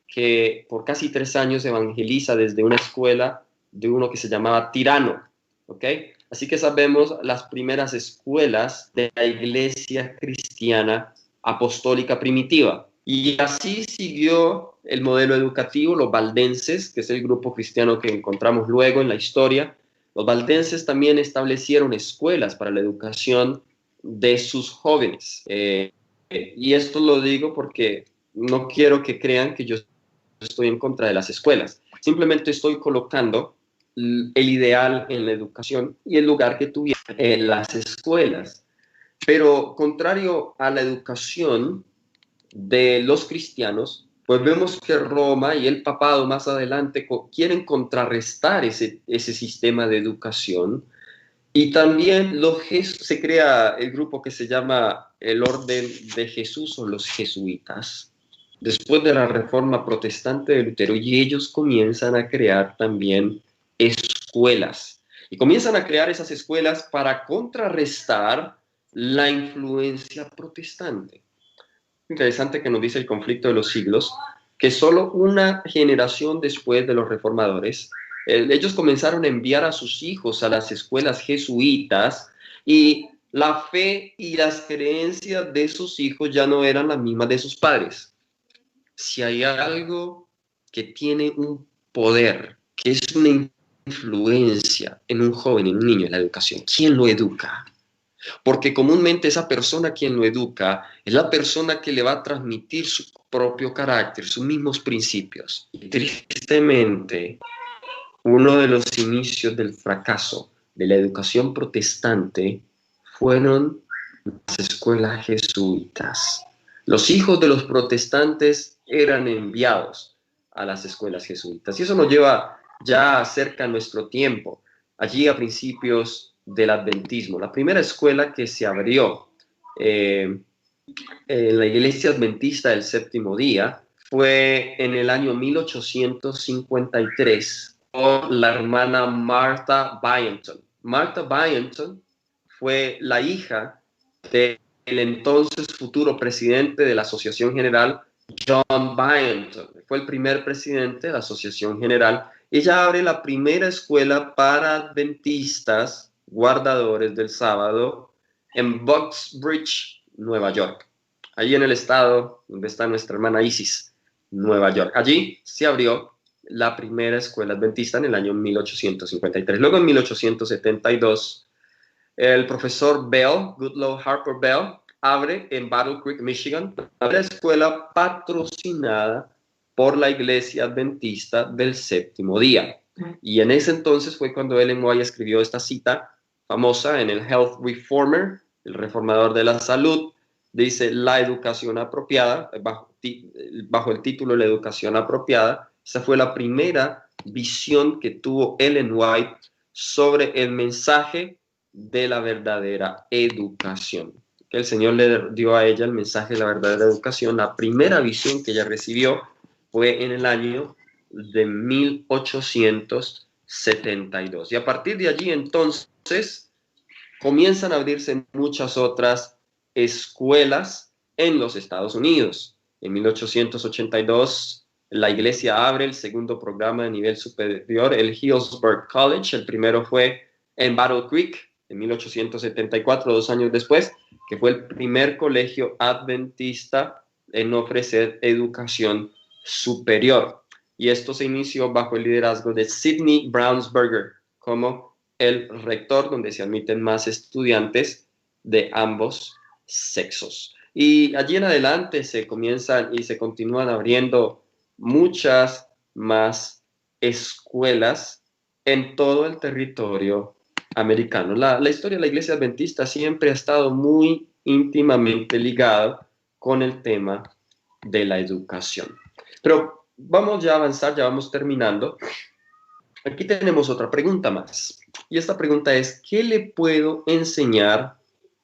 que por casi 3 años evangeliza desde una escuela de uno que se llamaba Tirano, ¿ok? Así que sabemos las primeras escuelas de la iglesia cristiana apostólica primitiva. Y así siguió el modelo educativo, los valdenses, que es el grupo cristiano que encontramos luego en la historia. Los valdenses también establecieron escuelas para la educación de sus jóvenes. Y esto lo digo porque no quiero que crean que yo estoy en contra de las escuelas. Simplemente estoy colocando el ideal en la educación y el lugar que tuvieron en las escuelas. Pero contrario a la educación de los cristianos, pues vemos que Roma y el papado más adelante quieren contrarrestar ese sistema de educación. Y también se crea el grupo que se llama el Orden de Jesús o los jesuitas, después de la Reforma Protestante de Lutero, y ellos comienzan a crear también escuelas. Y comienzan a crear esas escuelas para contrarrestar la influencia protestante. Interesante que nos dice el conflicto de los siglos, que solo una generación después de los reformadores, ellos comenzaron a enviar a sus hijos a las escuelas jesuitas, y la fe y las creencias de sus hijos ya no eran las mismas de sus padres. Si hay algo que tiene un poder, que es una influencia en un joven, en un niño, en la educación, ¿quién lo educa? Porque comúnmente esa persona quien lo educa es la persona que le va a transmitir su propio carácter, sus mismos principios. Y tristemente, uno de los inicios del fracaso de la educación protestante fueron las escuelas jesuitas. Los hijos de los protestantes eran enviados a las escuelas jesuitas. Y eso nos lleva ya cerca a nuestro tiempo, allí a principios del adventismo. La primera escuela que se abrió en la iglesia adventista del séptimo día fue en el año 1853 por la hermana Martha Byington. Martha Byington fue la hija del entonces futuro presidente de la Asociación General, John Byington. Fue el primer presidente de la Asociación General. Ella abre la primera escuela para adventistas guardadores del sábado en Bucksbridge, Nueva York. Allí en el estado donde está nuestra hermana Isis, Nueva York. Allí se abrió la primera escuela adventista en el año 1853. Luego en 1872, el profesor Bell, Goodlow Harper Bell, abre en Battle Creek, Michigan, la escuela patrocinada por la iglesia adventista del séptimo día. Y en ese entonces fue cuando Ellen White escribió esta cita famosa en el Health Reformer, el reformador de la salud. Dice: la educación apropiada, bajo el título La educación apropiada. Esa fue la primera visión que tuvo Ellen White sobre el mensaje de la verdadera educación. Que el Señor le dio a ella el mensaje de la verdadera educación. La primera visión que ella recibió fue en el año de 1872. Y a partir de allí entonces comienzan a abrirse muchas otras escuelas en los Estados Unidos. En 1882 la iglesia abre el segundo programa de nivel superior, el Hillsborough College. El primero fue en Battle Creek en 1874, 2 años después, que fue el primer colegio adventista en ofrecer educación superior. Y esto se inició bajo el liderazgo de Sidney Brownsberger como el rector, donde se admiten más estudiantes de ambos sexos. Y allí en adelante se comienzan y se continúan abriendo muchas más escuelas en todo el territorio americano. La historia de la iglesia adventista siempre ha estado muy íntimamente ligada con el tema de la educación. Pero vamos ya a avanzar, ya vamos terminando. Aquí tenemos otra pregunta más. Y esta pregunta es, ¿qué le puedo enseñar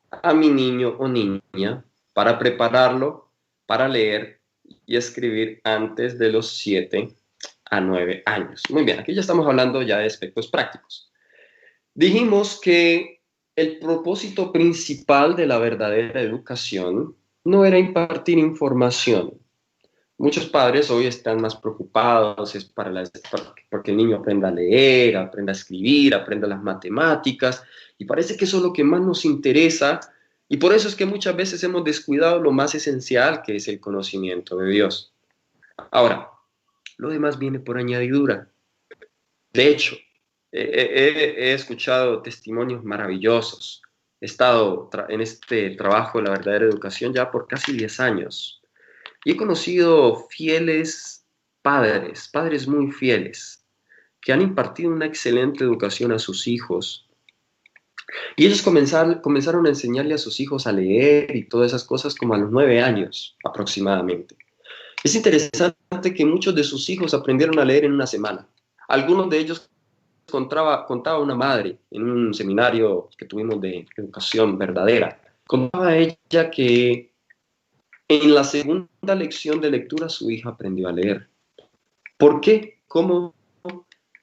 a mi niño o niña para prepararlo para leer y escribir antes de los 7 a 9 años? Muy bien, aquí ya estamos hablando ya de aspectos prácticos. Dijimos que el propósito principal de la verdadera educación no era impartir información. Muchos padres hoy están más preocupados porque el niño aprenda a leer, aprenda a escribir, aprenda las matemáticas, y parece que eso es lo que más nos interesa, y por eso es que muchas veces hemos descuidado lo más esencial, que es el conocimiento de Dios. Ahora, lo demás viene por añadidura. De hecho, he escuchado testimonios maravillosos. He estado en este trabajo de la verdadera educación ya por casi 10 años. Y he conocido fieles padres, padres muy fieles, que han impartido una excelente educación a sus hijos. Y ellos comenzaron a enseñarle a sus hijos a leer y todas esas cosas como a los 9 años aproximadamente. Es interesante que muchos de sus hijos aprendieron a leer en una semana. Algunos de ellos contaba una madre en un seminario que tuvimos de educación verdadera. Contaba ella que en la segunda lección de lectura su hija aprendió a leer. ¿Por qué? ¿Cómo?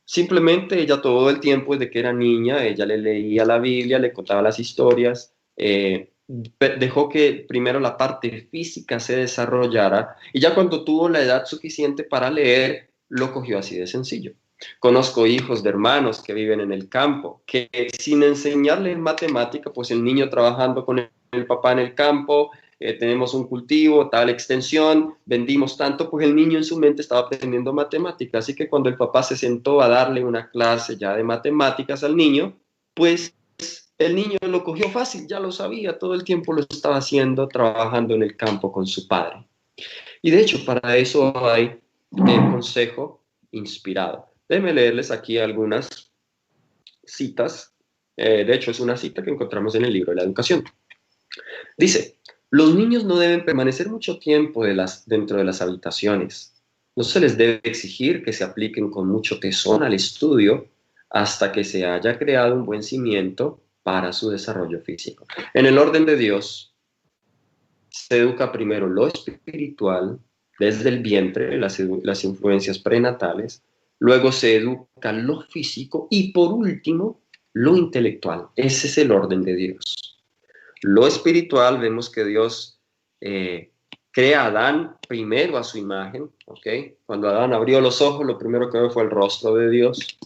Simplemente ella todo el tiempo desde que era niña, ella le leía la Biblia, le contaba las historias, dejó que primero la parte física se desarrollara y ya cuando tuvo la edad suficiente para leer, lo cogió así de sencillo. Conozco hijos de hermanos que viven en el campo, que sin enseñarles matemática, pues el niño trabajando con el papá en el campo, tenemos un cultivo, tal extensión, vendimos tanto, pues el niño en su mente estaba aprendiendo matemáticas. Así que cuando el papá se sentó a darle una clase ya de matemáticas al niño, pues el niño lo cogió fácil, ya lo sabía, todo el tiempo lo estaba haciendo, trabajando en el campo con su padre. Y de hecho, para eso hay el consejo inspirado. Déjenme leerles aquí algunas citas. De hecho, es una cita que encontramos en el libro de la educación. Dice, los niños no deben permanecer mucho tiempo dentro de las habitaciones. No se les debe exigir que se apliquen con mucho tesón al estudio hasta que se haya creado un buen cimiento para su desarrollo físico. En el orden de Dios, se educa primero lo espiritual, desde el vientre, las influencias prenatales, luego se educa lo físico y por último, lo intelectual. Ese es el orden de Dios. Lo espiritual, vemos que Dios crea a Adán primero a su imagen, ¿ok? Cuando Adán abrió los ojos, lo primero que vio fue el rostro de Dios.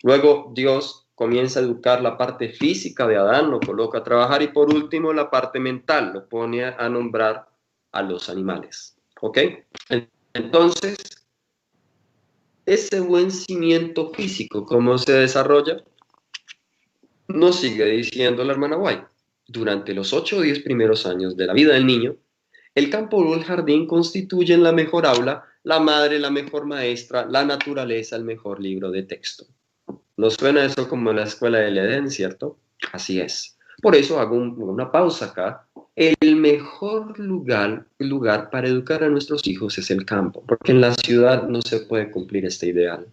Luego Dios comienza a educar la parte física de Adán, lo coloca a trabajar y por último la parte mental, lo pone a nombrar a los animales, ¿ok? Entonces, ese buen cimiento físico, ¿cómo se desarrolla? Nos sigue diciendo la hermana White. Durante los 8 o 10 primeros años de la vida del niño, el campo o el jardín constituyen la mejor aula, la madre la mejor maestra, la naturaleza el mejor libro de texto. ¿Nos suena eso como la escuela del Edén, cierto? Así es. Por eso hago una pausa acá. El mejor lugar para educar a nuestros hijos es el campo, porque en la ciudad no se puede cumplir este ideal.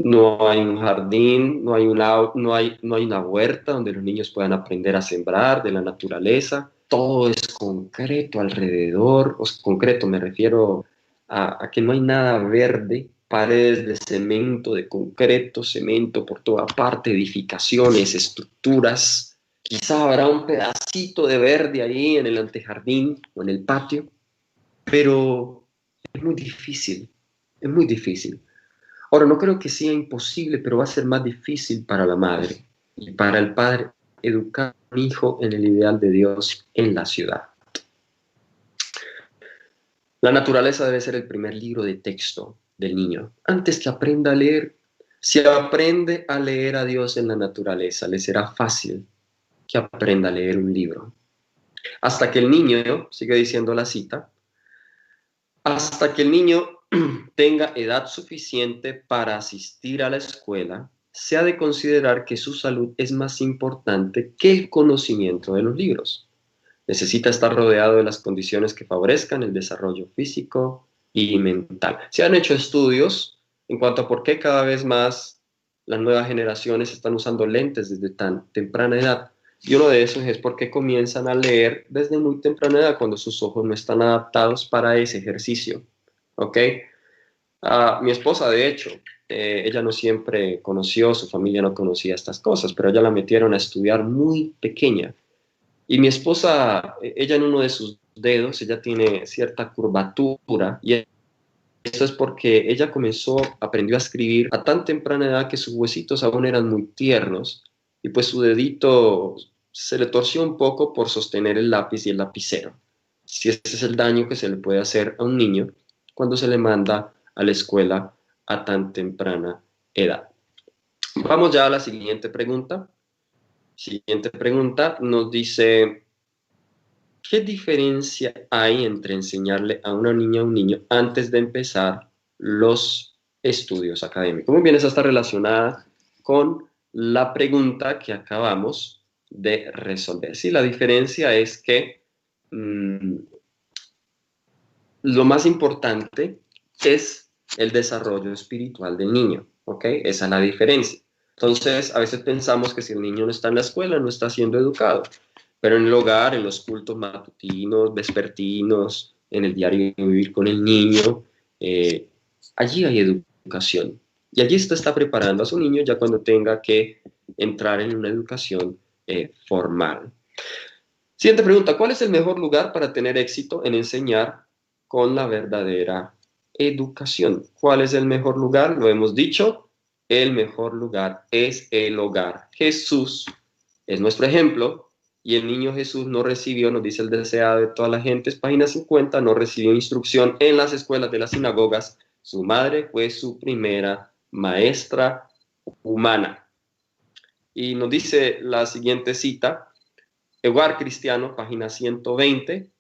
No hay un jardín, no hay una huerta donde los niños puedan aprender a sembrar de la naturaleza. Todo es concreto alrededor. Concreto me refiero a que no hay nada verde, paredes de cemento, de concreto, cemento por toda parte, edificaciones, estructuras. Quizá habrá un pedacito de verde ahí en el antejardín o en el patio, pero es muy difícil, es muy difícil. Ahora, no creo que sea imposible, pero va a ser más difícil para la madre y para el padre educar a un hijo en el ideal de Dios en la ciudad. La naturaleza debe ser el primer libro de texto del niño. Antes que aprenda a leer, si aprende a leer a Dios en la naturaleza, le será fácil que aprenda a leer un libro. Hasta que el niño, sigue diciendo la cita, hasta que el niño tenga edad suficiente para asistir a la escuela, se ha de considerar que su salud es más importante que el conocimiento de los libros. Necesita estar rodeado de las condiciones que favorezcan el desarrollo físico y mental. Se han hecho estudios en cuanto a por qué cada vez más las nuevas generaciones están usando lentes desde tan temprana edad. Y uno de esos es porque comienzan a leer desde muy temprana edad, cuando sus ojos no están adaptados para ese ejercicio. ¿Ok? Mi esposa, de hecho, ella no siempre conoció, su familia no conocía estas cosas, pero ella la metieron a estudiar muy pequeña. Y mi esposa, ella en uno de sus dedos, ella tiene cierta curvatura, y eso es porque ella aprendió a escribir a tan temprana edad que sus huesitos aún eran muy tiernos, y pues su dedito se le torció un poco por sostener el lápiz y el lapicero. Si ese es el daño que se le puede hacer a un niño cuando se le manda a la escuela a tan temprana edad. Vamos ya a la siguiente pregunta. Siguiente pregunta nos dice: ¿qué diferencia hay entre enseñarle a una niña o un niño antes de empezar los estudios académicos? Muy bien, esa está relacionada con la pregunta que acabamos de resolver. Sí, la diferencia es que lo más importante es el desarrollo espiritual del niño, ¿ok? Esa es la diferencia. Entonces, a veces pensamos que si el niño no está en la escuela, no está siendo educado, pero en el hogar, en los cultos matutinos, vespertinos, en el diario vivir con el niño, allí hay educación. Y allí usted está preparando a su niño ya cuando tenga que entrar en una educación formal. Siguiente pregunta: ¿cuál es el mejor lugar para tener éxito en enseñar con la verdadera educación? ¿Cuál es el mejor lugar? Lo hemos dicho, el mejor lugar es el hogar. Jesús es nuestro ejemplo, y el niño Jesús no recibió, nos dice el deseado de toda la gente, página 50, no recibió instrucción en las escuelas de las sinagogas. Su madre fue su primera maestra humana. Y nos dice la siguiente cita, Hogar Cristiano, página 120,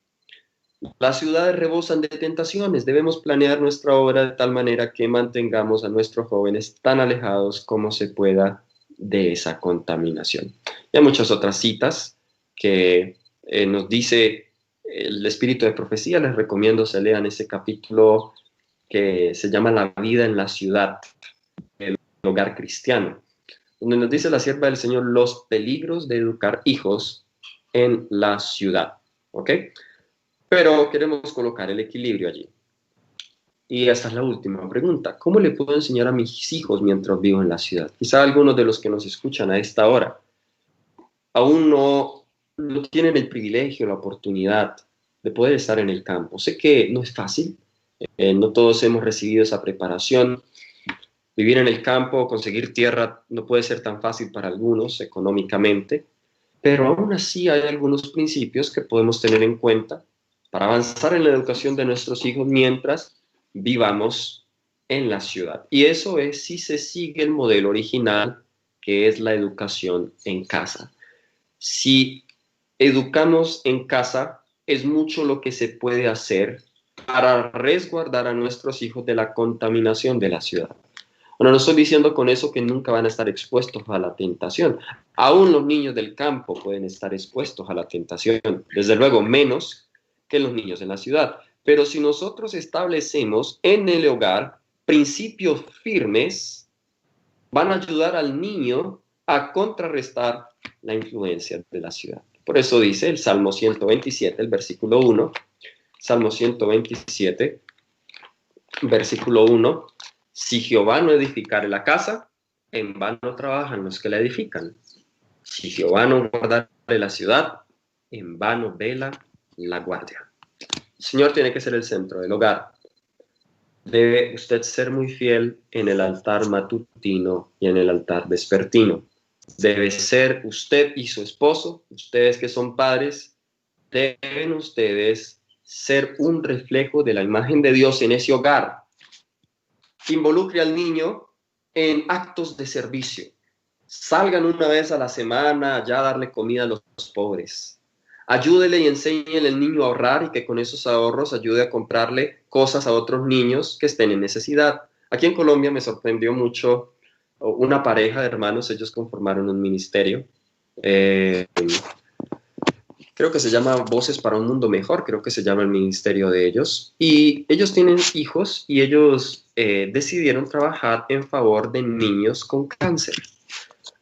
las ciudades rebosan de tentaciones. Debemos planear nuestra obra de tal manera que mantengamos a nuestros jóvenes tan alejados como se pueda de esa contaminación. Y hay muchas otras citas que nos dice el espíritu de profecía. Les recomiendo se lean ese capítulo que se llama La vida en la ciudad, el hogar cristiano, donde nos dice la sierva del Señor los peligros de educar hijos en la ciudad. ¿Ok? Pero queremos colocar el equilibrio allí. Y esta es la última pregunta: ¿cómo le puedo enseñar a mis hijos mientras vivo en la ciudad? Quizá algunos de los que nos escuchan a esta hora aún no tienen el privilegio, la oportunidad de poder estar en el campo. Sé que no es fácil, no todos hemos recibido esa preparación. Vivir en el campo, conseguir tierra, no puede ser tan fácil para algunos económicamente, pero aún así hay algunos principios que podemos tener en cuenta para avanzar en la educación de nuestros hijos mientras vivamos en la ciudad. Y eso es si se sigue el modelo original, que es la educación en casa. Si educamos en casa, es mucho lo que se puede hacer para resguardar a nuestros hijos de la contaminación de la ciudad. Bueno, no estoy diciendo con eso que nunca van a estar expuestos a la tentación. Aún los niños del campo pueden estar expuestos a la tentación, desde luego menos que los niños en la ciudad. Pero si nosotros establecemos en el hogar principios firmes, van a ayudar al niño a contrarrestar la influencia de la ciudad. Por eso dice el Salmo 127, el versículo 1, Salmo 127, versículo 1, si Jehová no edificare la casa, en vano trabajan los que la edifican. Si Jehová no guardare la ciudad, en vano vela la guardia. El Señor tiene que ser el centro del hogar. Debe usted ser muy fiel en el altar matutino y en el altar vespertino. Debe ser usted y su esposo, ustedes que son padres, deben ustedes ser un reflejo de la imagen de Dios en ese hogar. Involucre al niño en actos de servicio. Salgan una vez a la semana ya a darle comida a los pobres. Ayúdele y enséñele al niño a ahorrar, y que con esos ahorros ayude a comprarle cosas a otros niños que estén en necesidad. Aquí en Colombia me sorprendió mucho una pareja de hermanos. Ellos conformaron un ministerio que creo que se llama Voces para un Mundo Mejor, creo que se llama el ministerio de ellos, y ellos tienen hijos y ellos decidieron trabajar en favor de niños con cáncer.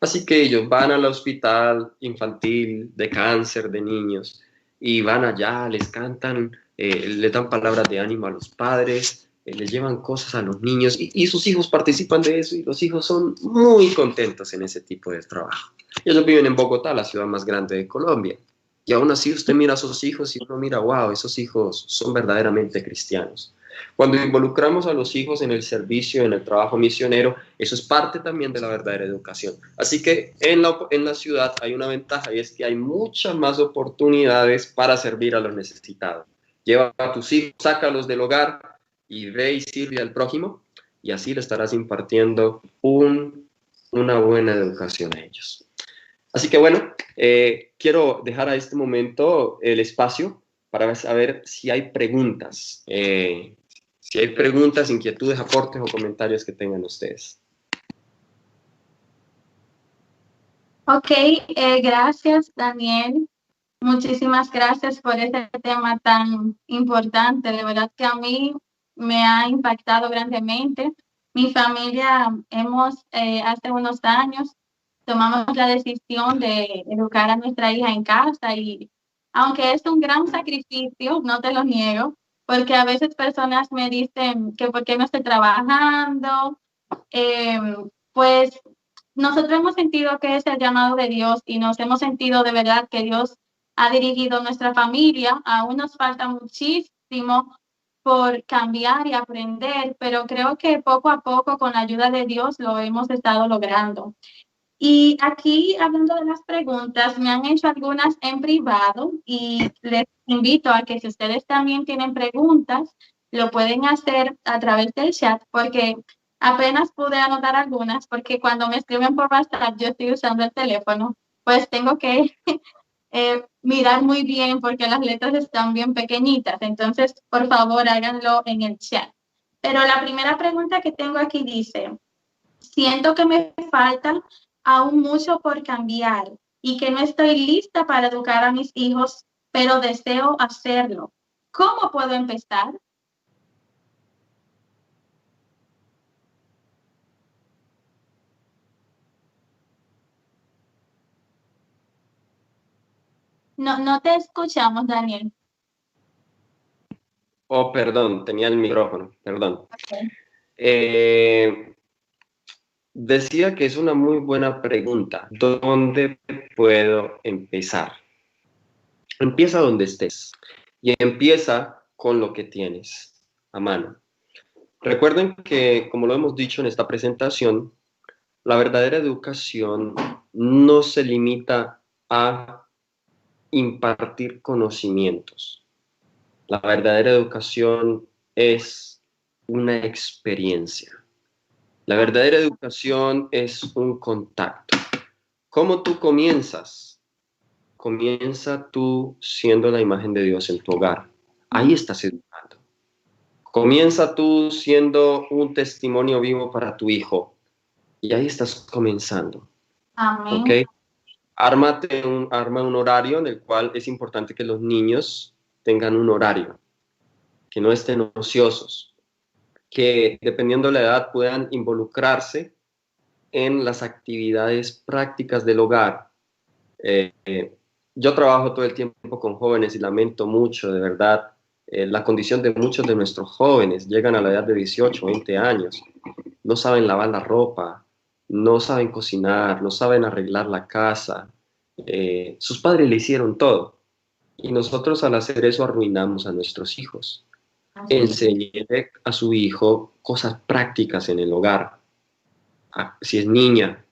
Así que ellos van al hospital infantil de cáncer de niños y van allá, les cantan, les dan palabras de ánimo a los padres, les llevan cosas a los niños y sus hijos participan de eso y los hijos son muy contentos en ese tipo de trabajo. Ellos viven en Bogotá, la ciudad más grande de Colombia. Y aún así usted mira a sus hijos y uno mira, wow, esos hijos son verdaderamente cristianos. Cuando involucramos a los hijos en el servicio, en el trabajo misionero, eso es parte también de la verdadera educación. Así que en la ciudad hay una ventaja y es que hay muchas más oportunidades para servir a los necesitados. Lleva a tus hijos, sácalos del hogar y ve y sirve al prójimo y así le estarás impartiendo una buena educación a ellos. Así que bueno, quiero dejar a este momento el espacio para saber si hay preguntas. Si hay preguntas, inquietudes, aportes o comentarios que tengan ustedes. Ok, gracias, Daniel. Muchísimas gracias por este tema tan importante. De verdad que a mí me ha impactado grandemente. Mi familia hace unos años, tomamos la decisión de educar a nuestra hija en casa y aunque es un gran sacrificio, no te lo niego, porque a veces personas me dicen que por qué no estoy trabajando, pues nosotros hemos sentido que es el llamado de Dios y nos hemos sentido de verdad que Dios ha dirigido nuestra familia. Aún nos falta muchísimo por cambiar y aprender, pero creo que poco a poco con la ayuda de Dios lo hemos estado logrando. Y aquí, hablando de las preguntas, me han hecho algunas en privado y les invito a que si ustedes también tienen preguntas, lo pueden hacer a través del chat, porque apenas pude anotar algunas, porque cuando me escriben por WhatsApp, yo estoy usando el teléfono, pues tengo que mirar muy bien porque las letras están bien pequeñitas. Entonces, por favor, háganlo en el chat. Pero la primera pregunta que tengo aquí dice, siento que me falta aún mucho por cambiar y que no estoy lista para educar a mis hijos, pero deseo hacerlo. ¿Cómo puedo empezar? No te escuchamos, Daniel. Oh, perdón, tenía el micrófono, perdón. Okay. Decía que es una muy buena pregunta. ¿Dónde puedo empezar? Empieza donde estés y empieza con lo que tienes a mano. Recuerden que, como lo hemos dicho en esta presentación, la verdadera educación no se limita a impartir conocimientos. La verdadera educación es una experiencia. La verdadera educación es un contacto. ¿Cómo tú comienzas? Comienza tú siendo la imagen de Dios en tu hogar. Ahí estás educando. Comienza tú siendo un testimonio vivo para tu hijo. Y ahí estás comenzando. Amén. ¿Ok? Arma un horario en el cual es importante que los niños tengan un horario, que no estén ociosos, que dependiendo de la edad puedan involucrarse en las actividades prácticas del hogar. Yo trabajo todo el tiempo con jóvenes y lamento mucho, de verdad, la condición de muchos de nuestros jóvenes. Llegan a la edad de 18, 20 años, no saben lavar la ropa, no saben cocinar, no saben arreglar la casa. Sus padres le hicieron todo. Y nosotros al hacer eso arruinamos a nuestros hijos. Enséñele a su hijo cosas prácticas en el hogar. Si es niña,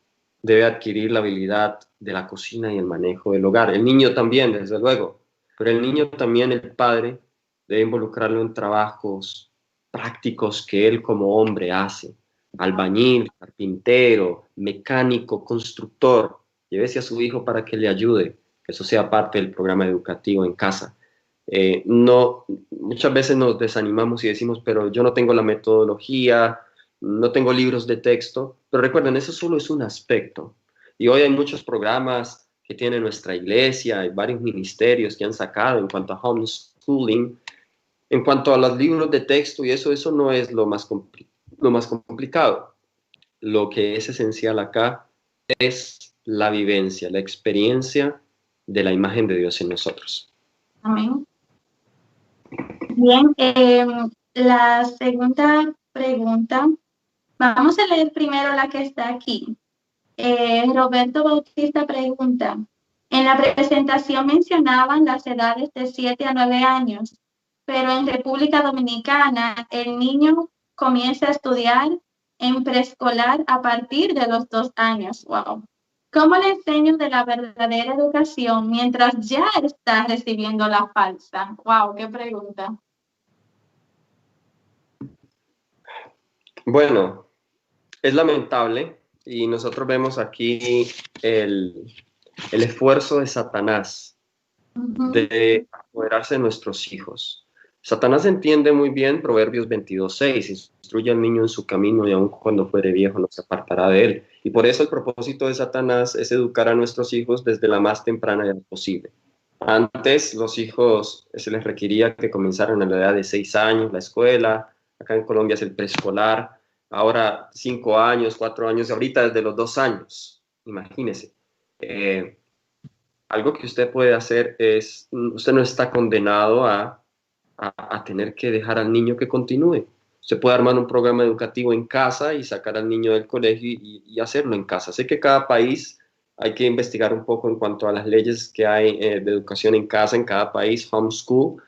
debe adquirir la habilidad de la cocina y el manejo del hogar. El niño también, desde luego. Pero el niño también, el padre, debe involucrarlo en trabajos prácticos que él como hombre hace. Albañil, carpintero, mecánico, constructor. Llévese a su hijo para que le ayude. Que eso sea parte del programa educativo en casa. Muchas veces nos desanimamos y decimos, pero yo no tengo la metodología, no tengo libros de texto, pero recuerden, eso solo es un aspecto. Y hoy hay muchos programas que tiene nuestra iglesia, hay varios ministerios que han sacado en cuanto a homeschooling, en cuanto a los libros de texto y eso no es lo más complicado. Lo que es esencial acá es la vivencia, la experiencia de la imagen de Dios en nosotros. Amén. Bien, la segunda pregunta, vamos a leer primero la que está aquí. Roberto Bautista pregunta, en la presentación mencionaban las edades de 7 a 9 años, pero en República Dominicana el niño comienza a estudiar en preescolar a partir de los 2 años. Wow. ¿Cómo le enseño de la verdadera educación mientras ya está recibiendo la falsa? Wow, qué pregunta. Bueno, es lamentable y nosotros vemos aquí el esfuerzo de Satanás de apoderarse de nuestros hijos. Satanás entiende muy bien Proverbios 22:6, instruye al niño en su camino y aun cuando fuere viejo no se apartará de él. Y por eso el propósito de Satanás es educar a nuestros hijos desde la más temprana edad posible. Antes los hijos se les requería que comenzaran a la edad de 6 años la escuela, acá en Colombia es el preescolar, ahora 5 años, 4 años, ahorita desde los 2 años, imagínese. Algo que usted puede hacer es, usted no está condenado a tener que dejar al niño que continúe. Usted puede armar un programa educativo en casa y sacar al niño del colegio y hacerlo en casa. Sé que cada país hay que investigar un poco en cuanto a las leyes que hay de educación en casa en cada país, homeschool.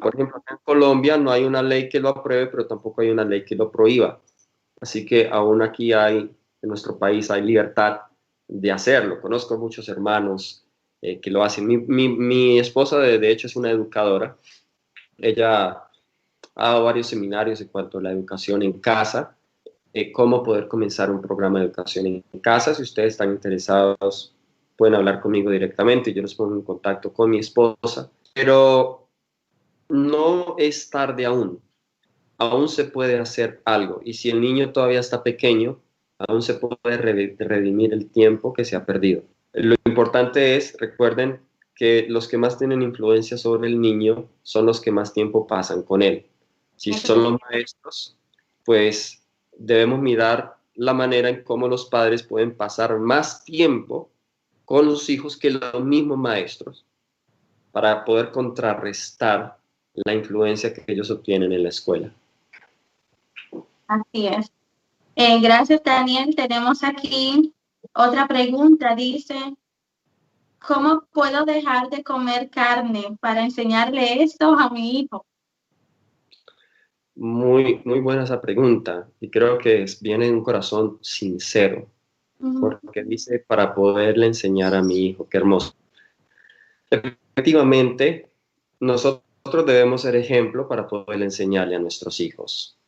Por ejemplo, acá en Colombia no hay una ley que lo apruebe, pero tampoco hay una ley que lo prohíba. Así que aún aquí en nuestro país hay libertad de hacerlo. Conozco muchos hermanos que lo hacen. Mi esposa, de hecho, es una educadora. Ella ha dado varios seminarios en cuanto a la educación en casa, cómo poder comenzar un programa de educación en casa. Si ustedes están interesados, pueden hablar conmigo directamente, yo los pongo en contacto con mi esposa, pero no es tarde aún se puede hacer algo, y si el niño todavía está pequeño, aún se puede redimir el tiempo que se ha perdido. Lo importante es, recuerden, que los que más tienen influencia sobre el niño son los que más tiempo pasan con él. Si son los maestros, pues debemos mirar la manera en cómo los padres pueden pasar más tiempo con los hijos que los mismos maestros para poder contrarrestar la influencia que ellos obtienen en la escuela. Así es. Gracias, Daniel. Tenemos aquí otra pregunta. Dice, ¿cómo puedo dejar de comer carne para enseñarle esto a mi hijo? Muy, muy buena esa pregunta y creo que viene de un corazón sincero, porque dice para poderle enseñar a mi hijo, qué hermoso. Efectivamente, nosotros debemos ser ejemplo para poderle enseñarle a nuestros hijos.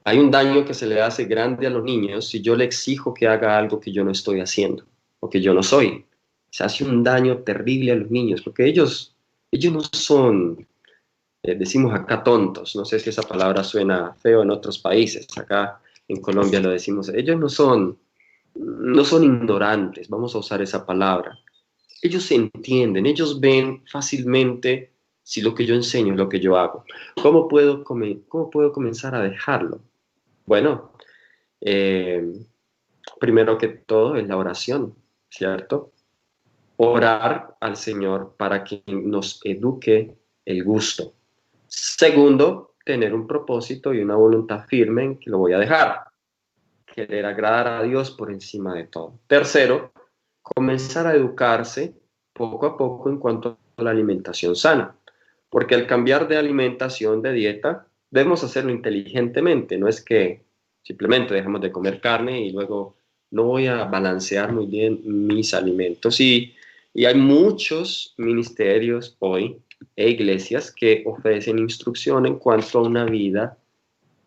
Hay un daño que se le hace grande a los niños si yo le exijo que haga algo que yo no estoy haciendo o que yo no soy. Se hace un daño terrible a los niños porque ellos no son, decimos acá tontos, no sé si esa palabra suena feo en otros países, acá en Colombia lo decimos, ellos no son ignorantes, vamos a usar esa palabra. Ellos se entienden, ellos ven fácilmente si lo que yo enseño es lo que yo hago. ¿Cómo puedo comenzar a dejarlo? Bueno, primero que todo es la oración, ¿cierto? Orar al Señor para que nos eduque el gusto. Segundo, tener un propósito y una voluntad firme en que lo voy a dejar. Querer agradar a Dios por encima de todo. Tercero, comenzar a educarse poco a poco en cuanto a la alimentación sana. Porque al cambiar de alimentación, de dieta, debemos hacerlo inteligentemente. No es que simplemente dejemos de comer carne y luego no voy a balancear muy bien mis alimentos. Y hay muchos ministerios hoy e iglesias que ofrecen instrucción en cuanto a una vida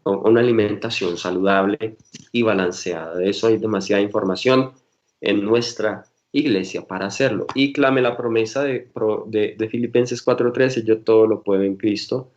o una alimentación saludable y balanceada. De eso hay demasiada información en nuestra iglesia para hacerlo. Y clame la promesa de Filipenses 4:13, yo todo lo puedo en Cristo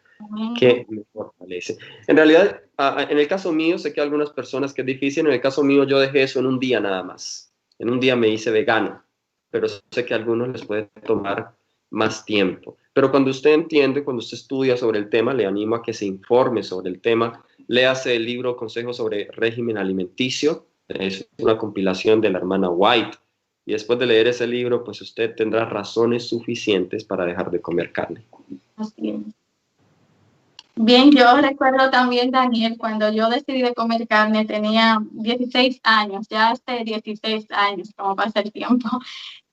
que me fortalece. En realidad, en el caso mío, sé que a algunas personas que es difícil, en el caso mío yo dejé eso en un día nada más. En un día me hice vegano. pero sé que a algunos les puede tomar más tiempo. Pero cuando usted entiende, cuando usted estudia sobre el tema, le animo a que se informe sobre el tema. Léase el libro Consejos sobre régimen alimenticio. Es una compilación de la hermana White. Y después de leer ese libro, pues usted tendrá razones suficientes para dejar de comer carne. Así es. Bien, yo recuerdo también, Daniel, cuando yo decidí de comer carne, tenía 16 años, ya hace 16 años, como pasa el tiempo.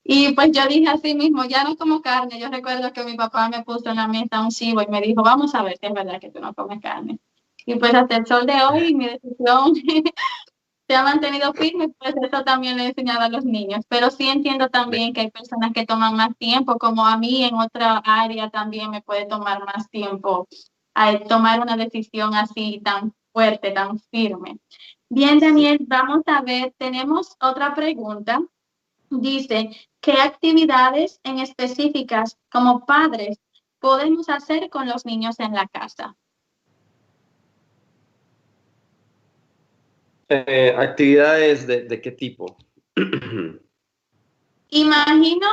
Y pues yo dije así mismo, ya no como carne. Yo recuerdo que mi papá me puso en la mesa un chivo y me dijo, vamos a ver si es verdad que tú no comes carne. Y pues hasta el sol de hoy mi decisión se ha mantenido firme, pues eso también le he enseñado a los niños. Pero sí entiendo también que hay personas que toman más tiempo, como a mí en otra área también me puede tomar más tiempo al tomar una decisión así tan fuerte, tan firme. Bien, Daniel, vamos a ver, tenemos otra pregunta. Dice, ¿qué actividades en específicas como padres podemos hacer con los niños en la casa? ¿Actividades de qué tipo? Imagino,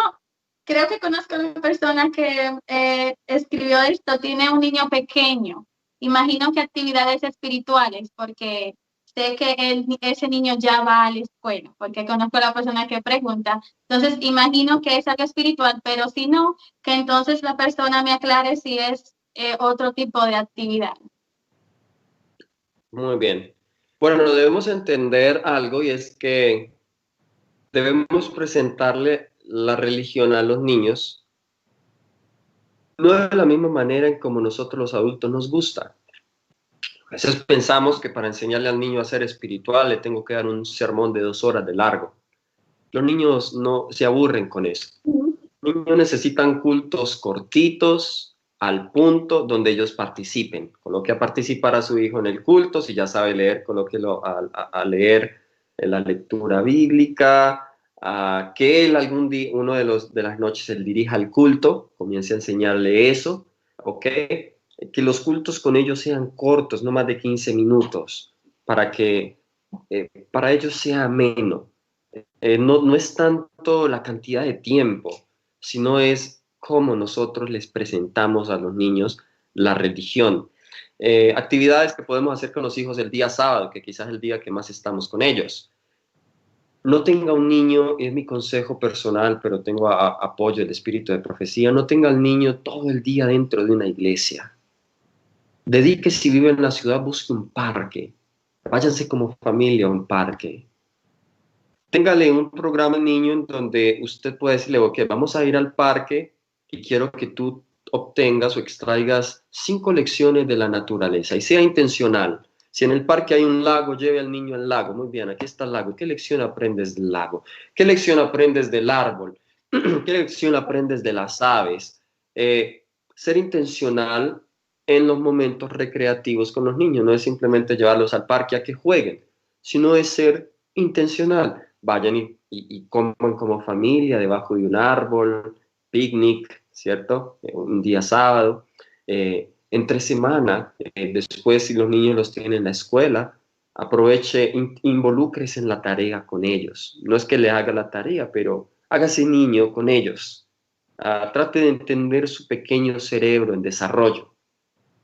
creo que conozco a una persona que escribió esto, tiene un niño pequeño. Imagino que actividades espirituales, porque sé que ese niño ya va a la escuela, porque conozco a la persona que pregunta. Entonces, imagino que es algo espiritual, pero si no, que entonces la persona me aclare si es otro tipo de actividad. Muy bien. Bueno, debemos entender algo y es que debemos presentarle la religión a los niños no de la misma manera en como nosotros los adultos nos gusta. A veces pensamos que para enseñarle al niño a ser espiritual le tengo que dar un sermón de 2 horas de largo. Los niños no se aburren con eso. Los niños necesitan cultos cortitos, al punto, donde ellos participen. Coloque a participar a su hijo en el culto, si ya sabe leer, colóquelo a leer en la lectura bíblica, a que él algún día, de las noches, él dirija el culto, comience a enseñarle eso, ¿ok? Que los cultos con ellos sean cortos, no más de 15 minutos, para que para ellos sea ameno. No es tanto la cantidad de tiempo, sino es cómo nosotros les presentamos a los niños la religión. Actividades que podemos hacer con los hijos el día sábado, que quizás es el día que más estamos con ellos. No tenga un niño, es mi consejo personal, pero tengo apoyo del espíritu de profecía, no tenga al niño todo el día dentro de una iglesia. Dedique, si vive en la ciudad, busque un parque. Váyanse como familia a un parque. Téngale un programa niño en donde usted puede decirle, ok, vamos a ir al parque y quiero que tú obtengas o extraigas 5 lecciones de la naturaleza y sea intencional. Si en el parque hay un lago, lleve al niño al lago. Muy bien, aquí está el lago. ¿Qué lección aprendes del lago? ¿Qué lección aprendes del árbol? ¿Qué lección aprendes de las aves? Ser intencional en los momentos recreativos con los niños. No es simplemente llevarlos al parque a que jueguen, sino es ser intencional. Vayan y coman como familia debajo de un árbol, picnic, ¿cierto? Un día sábado. Entre semana, después si los niños los tienen en la escuela, aproveche, involúcrese en la tarea con ellos. No es que le haga la tarea, pero hágase niño con ellos. Trate de entender su pequeño cerebro en desarrollo.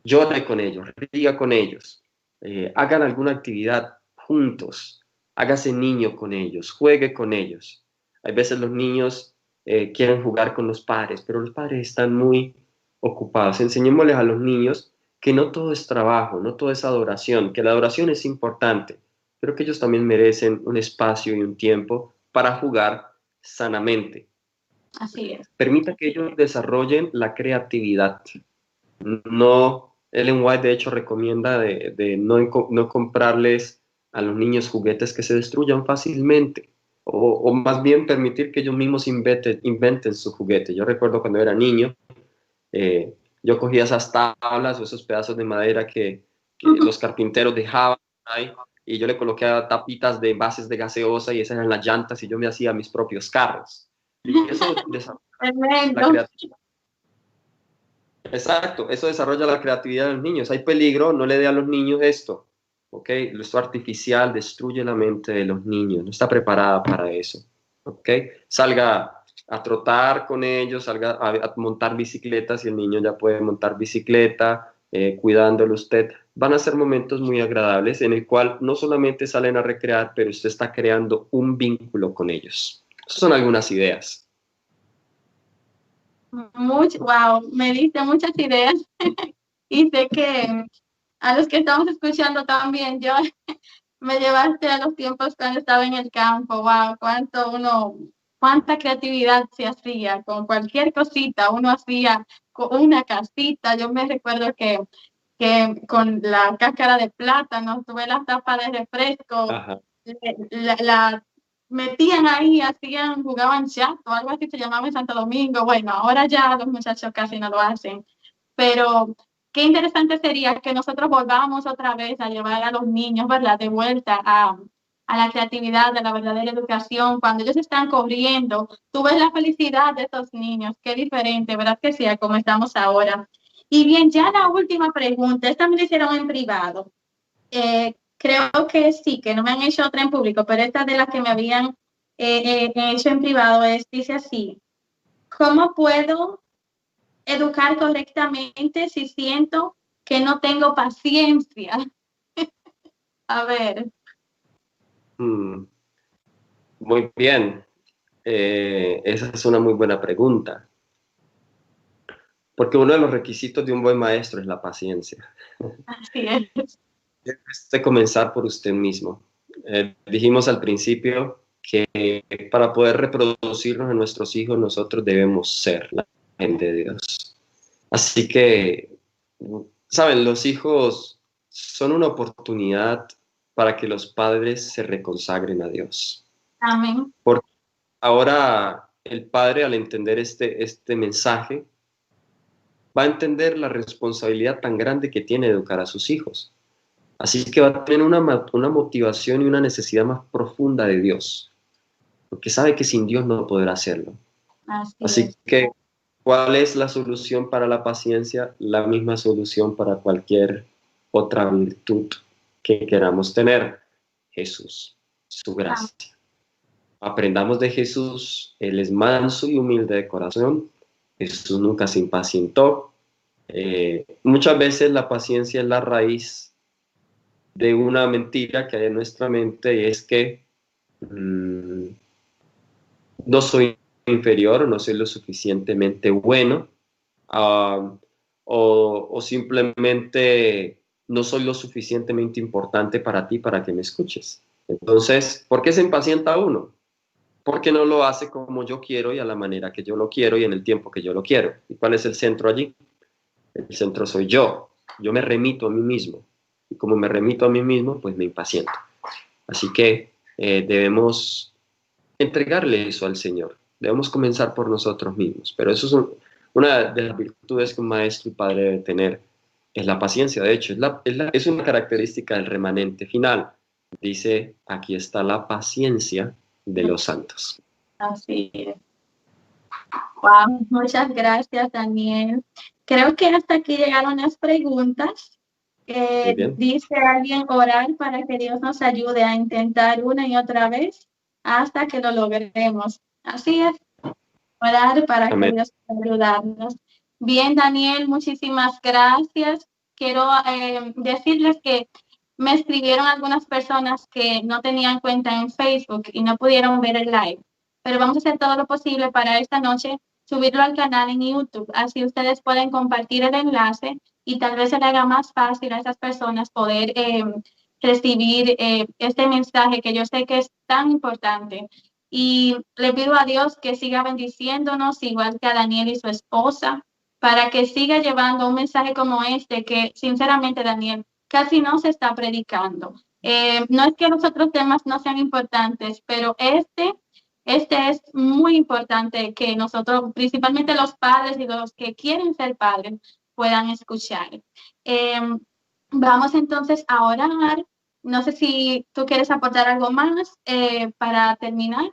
Llore con ellos, ría con ellos. Hagan alguna actividad juntos. Hágase niño con ellos, juegue con ellos. Hay veces los niños quieren jugar con los padres, pero los padres están muy ocupados. Enseñémosles a los niños que no todo es trabajo, no todo es adoración, que la adoración es importante, pero que ellos también merecen un espacio y un tiempo para jugar sanamente. Así es. Permita que ellos desarrollen la creatividad. No, Ellen White de hecho recomienda de no comprarles a los niños juguetes que se destruyan fácilmente, o más bien permitir que ellos mismos inventen su juguete. Yo recuerdo cuando era niño, yo cogía esas tablas o esos pedazos de madera que los carpinteros dejaban ahí, y yo le coloqué tapitas de envases de gaseosa y esas eran las llantas y yo me hacía mis propios carros. Y eso desarrolla la creatividad. Exacto, eso desarrolla la creatividad de los niños. Hay peligro, no le dé a los niños esto, ¿ok? Esto artificial destruye la mente de los niños, no está preparada para eso, ¿ok? Salga a trotar con ellos, salga a montar bicicleta, si el niño ya puede montar bicicleta, cuidándolo usted. Van a ser momentos muy agradables en el cual no solamente salen a recrear, pero usted está creando un vínculo con ellos. Esas son algunas ideas. Wow, me diste muchas ideas y sé que a los que estamos escuchando también, yo me llevaste a los tiempos cuando estaba en el campo. Wow, cuánta creatividad se hacía con cualquier cosita, uno hacía con una casita. Yo me recuerdo que con la cáscara de plátano, tuve la tapa de refresco, Ajá. la metían ahí, jugaban chat o algo así se llamaba en Santo Domingo. Bueno, ahora ya los muchachos casi no lo hacen, pero qué interesante sería que nosotros volvamos otra vez a llevar a los niños, ¿verdad?, de vuelta a la creatividad, de la verdadera educación. Cuando ellos están corriendo, tú ves la felicidad de estos niños, qué diferente, ¿verdad que sí?, a como estamos ahora. Y bien, ya la última pregunta, esta me la hicieron en privado. Creo que sí, que no me han hecho otra en público, pero esta de las que me habían hecho en privado dice así: ¿cómo puedo educar correctamente si siento que no tengo paciencia? A ver. Muy bien. Esa es una muy buena pregunta. Porque uno de los requisitos de un buen maestro es la paciencia. Así es. Debes de comenzar por usted mismo. Dijimos al principio que para poder reproducirnos en nuestros hijos, nosotros debemos ser la gente de Dios. Así que, saben, los hijos son una oportunidad para que los padres se reconsagren a Dios. Amén. Porque ahora el padre, al entender este mensaje, va a entender la responsabilidad tan grande que tiene educar a sus hijos. Así que va a tener una motivación y una necesidad más profunda de Dios, porque sabe que sin Dios no podrá hacerlo. Así que, ¿cuál es la solución para la paciencia? La misma solución para cualquier otra virtud que queramos tener: Jesús, su gracia. Aprendamos de Jesús. Él es manso y humilde de corazón. Jesús nunca se impacientó. Muchas veces la paciencia es la raíz de una mentira que hay en nuestra mente, y es que no soy inferior o no soy lo suficientemente bueno, o simplemente no soy lo suficientemente importante para ti para que me escuches. Entonces, ¿por qué se impacienta uno? Porque no lo hace como yo quiero y a la manera que yo lo quiero y en el tiempo que yo lo quiero. ¿Y cuál es el centro allí? El centro soy yo. Yo me remito a mí mismo. Y como me remito a mí mismo, pues me impaciento. Así que debemos entregarle eso al Señor. Debemos comenzar por nosotros mismos. Pero eso es una de las virtudes que un maestro y padre debe tener. Es la paciencia. De hecho, es una característica del remanente final. Dice, aquí está la paciencia de los santos. Así es. Wow, muchas gracias, Daniel. Creo que hasta aquí llegaron las preguntas. Muy bien. Dice alguien: orar para que Dios nos ayude a intentar una y otra vez hasta que lo logremos. Así es, orar para Amén. que Dios pueda ayudarnos. Bien, Daniel, muchísimas gracias. Quiero decirles que me escribieron algunas personas que no tenían cuenta en Facebook y no pudieron ver el live, pero vamos a hacer todo lo posible para esta noche subirlo al canal en YouTube, así ustedes pueden compartir el enlace y tal vez se le haga más fácil a esas personas poder recibir este mensaje que yo sé que es tan importante. Y le pido a Dios que siga bendiciéndonos, igual que a Daniel y su esposa, para que siga llevando un mensaje como este, que sinceramente, Daniel, casi no se está predicando. No es que los otros temas no sean importantes, pero este es muy importante que nosotros, principalmente los padres y los que quieren ser padres, puedan escuchar. Vamos entonces a orar. No sé si tú quieres aportar algo más para terminar.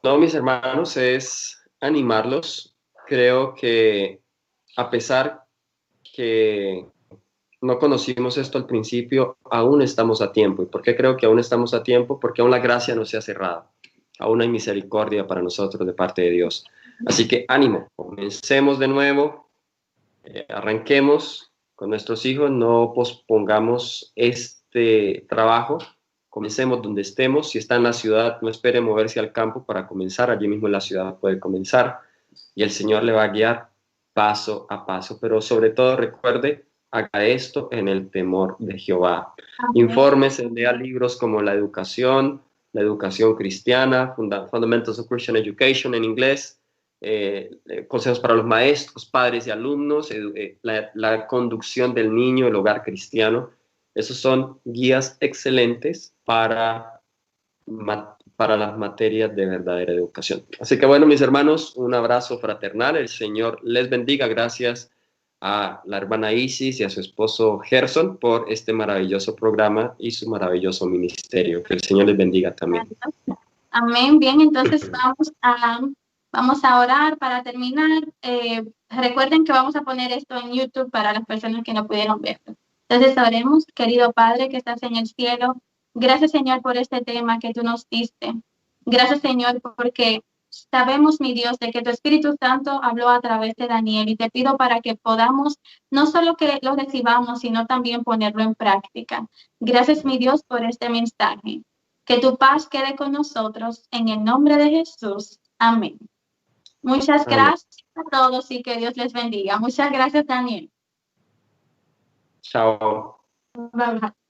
No, mis hermanos, es animarlos. Creo que a pesar que no conocimos esto al principio, aún estamos a tiempo. ¿Y por qué creo que aún estamos a tiempo? Porque aún la gracia no se ha cerrado. aún hay misericordia para nosotros de parte de Dios. Así que ánimo, comencemos de nuevo, arranquemos con nuestros hijos, no pospongamos este trabajo, comencemos donde estemos. Si está en la ciudad, no espere moverse al campo para comenzar, allí mismo en la ciudad puede comenzar y el Señor le va a guiar paso a paso, pero sobre todo recuerde, haga esto en el temor de Jehová. Infórmese, lea libros como la educación cristiana, Fundamentals of Christian Education en inglés, consejos para los maestros, padres y alumnos, la conducción del niño, el hogar cristiano. Esos son guías excelentes para las materias de verdadera educación. Así que bueno, mis hermanos, un abrazo fraternal. El Señor les bendiga. Gracias a la hermana Isis y a su esposo Gerson por este maravilloso programa y su maravilloso ministerio. Que el Señor les bendiga también. Amén. Bien, entonces vamos a orar para terminar. Recuerden que vamos a poner esto en YouTube para las personas que no pudieron verlo. Entonces oremos, querido Padre que estás en el cielo. Gracias, Señor, por este tema que tú nos diste. Gracias, Señor, porque sabemos, mi Dios, de que tu Espíritu Santo habló a través de Daniel y te pido para que podamos no solo que lo recibamos, sino también ponerlo en práctica. Gracias, mi Dios, por este mensaje. Que tu paz quede con nosotros en el nombre de Jesús. Amén. Muchas gracias a todos y que Dios les bendiga. Muchas gracias, Daniel. Chao. Bye, bye.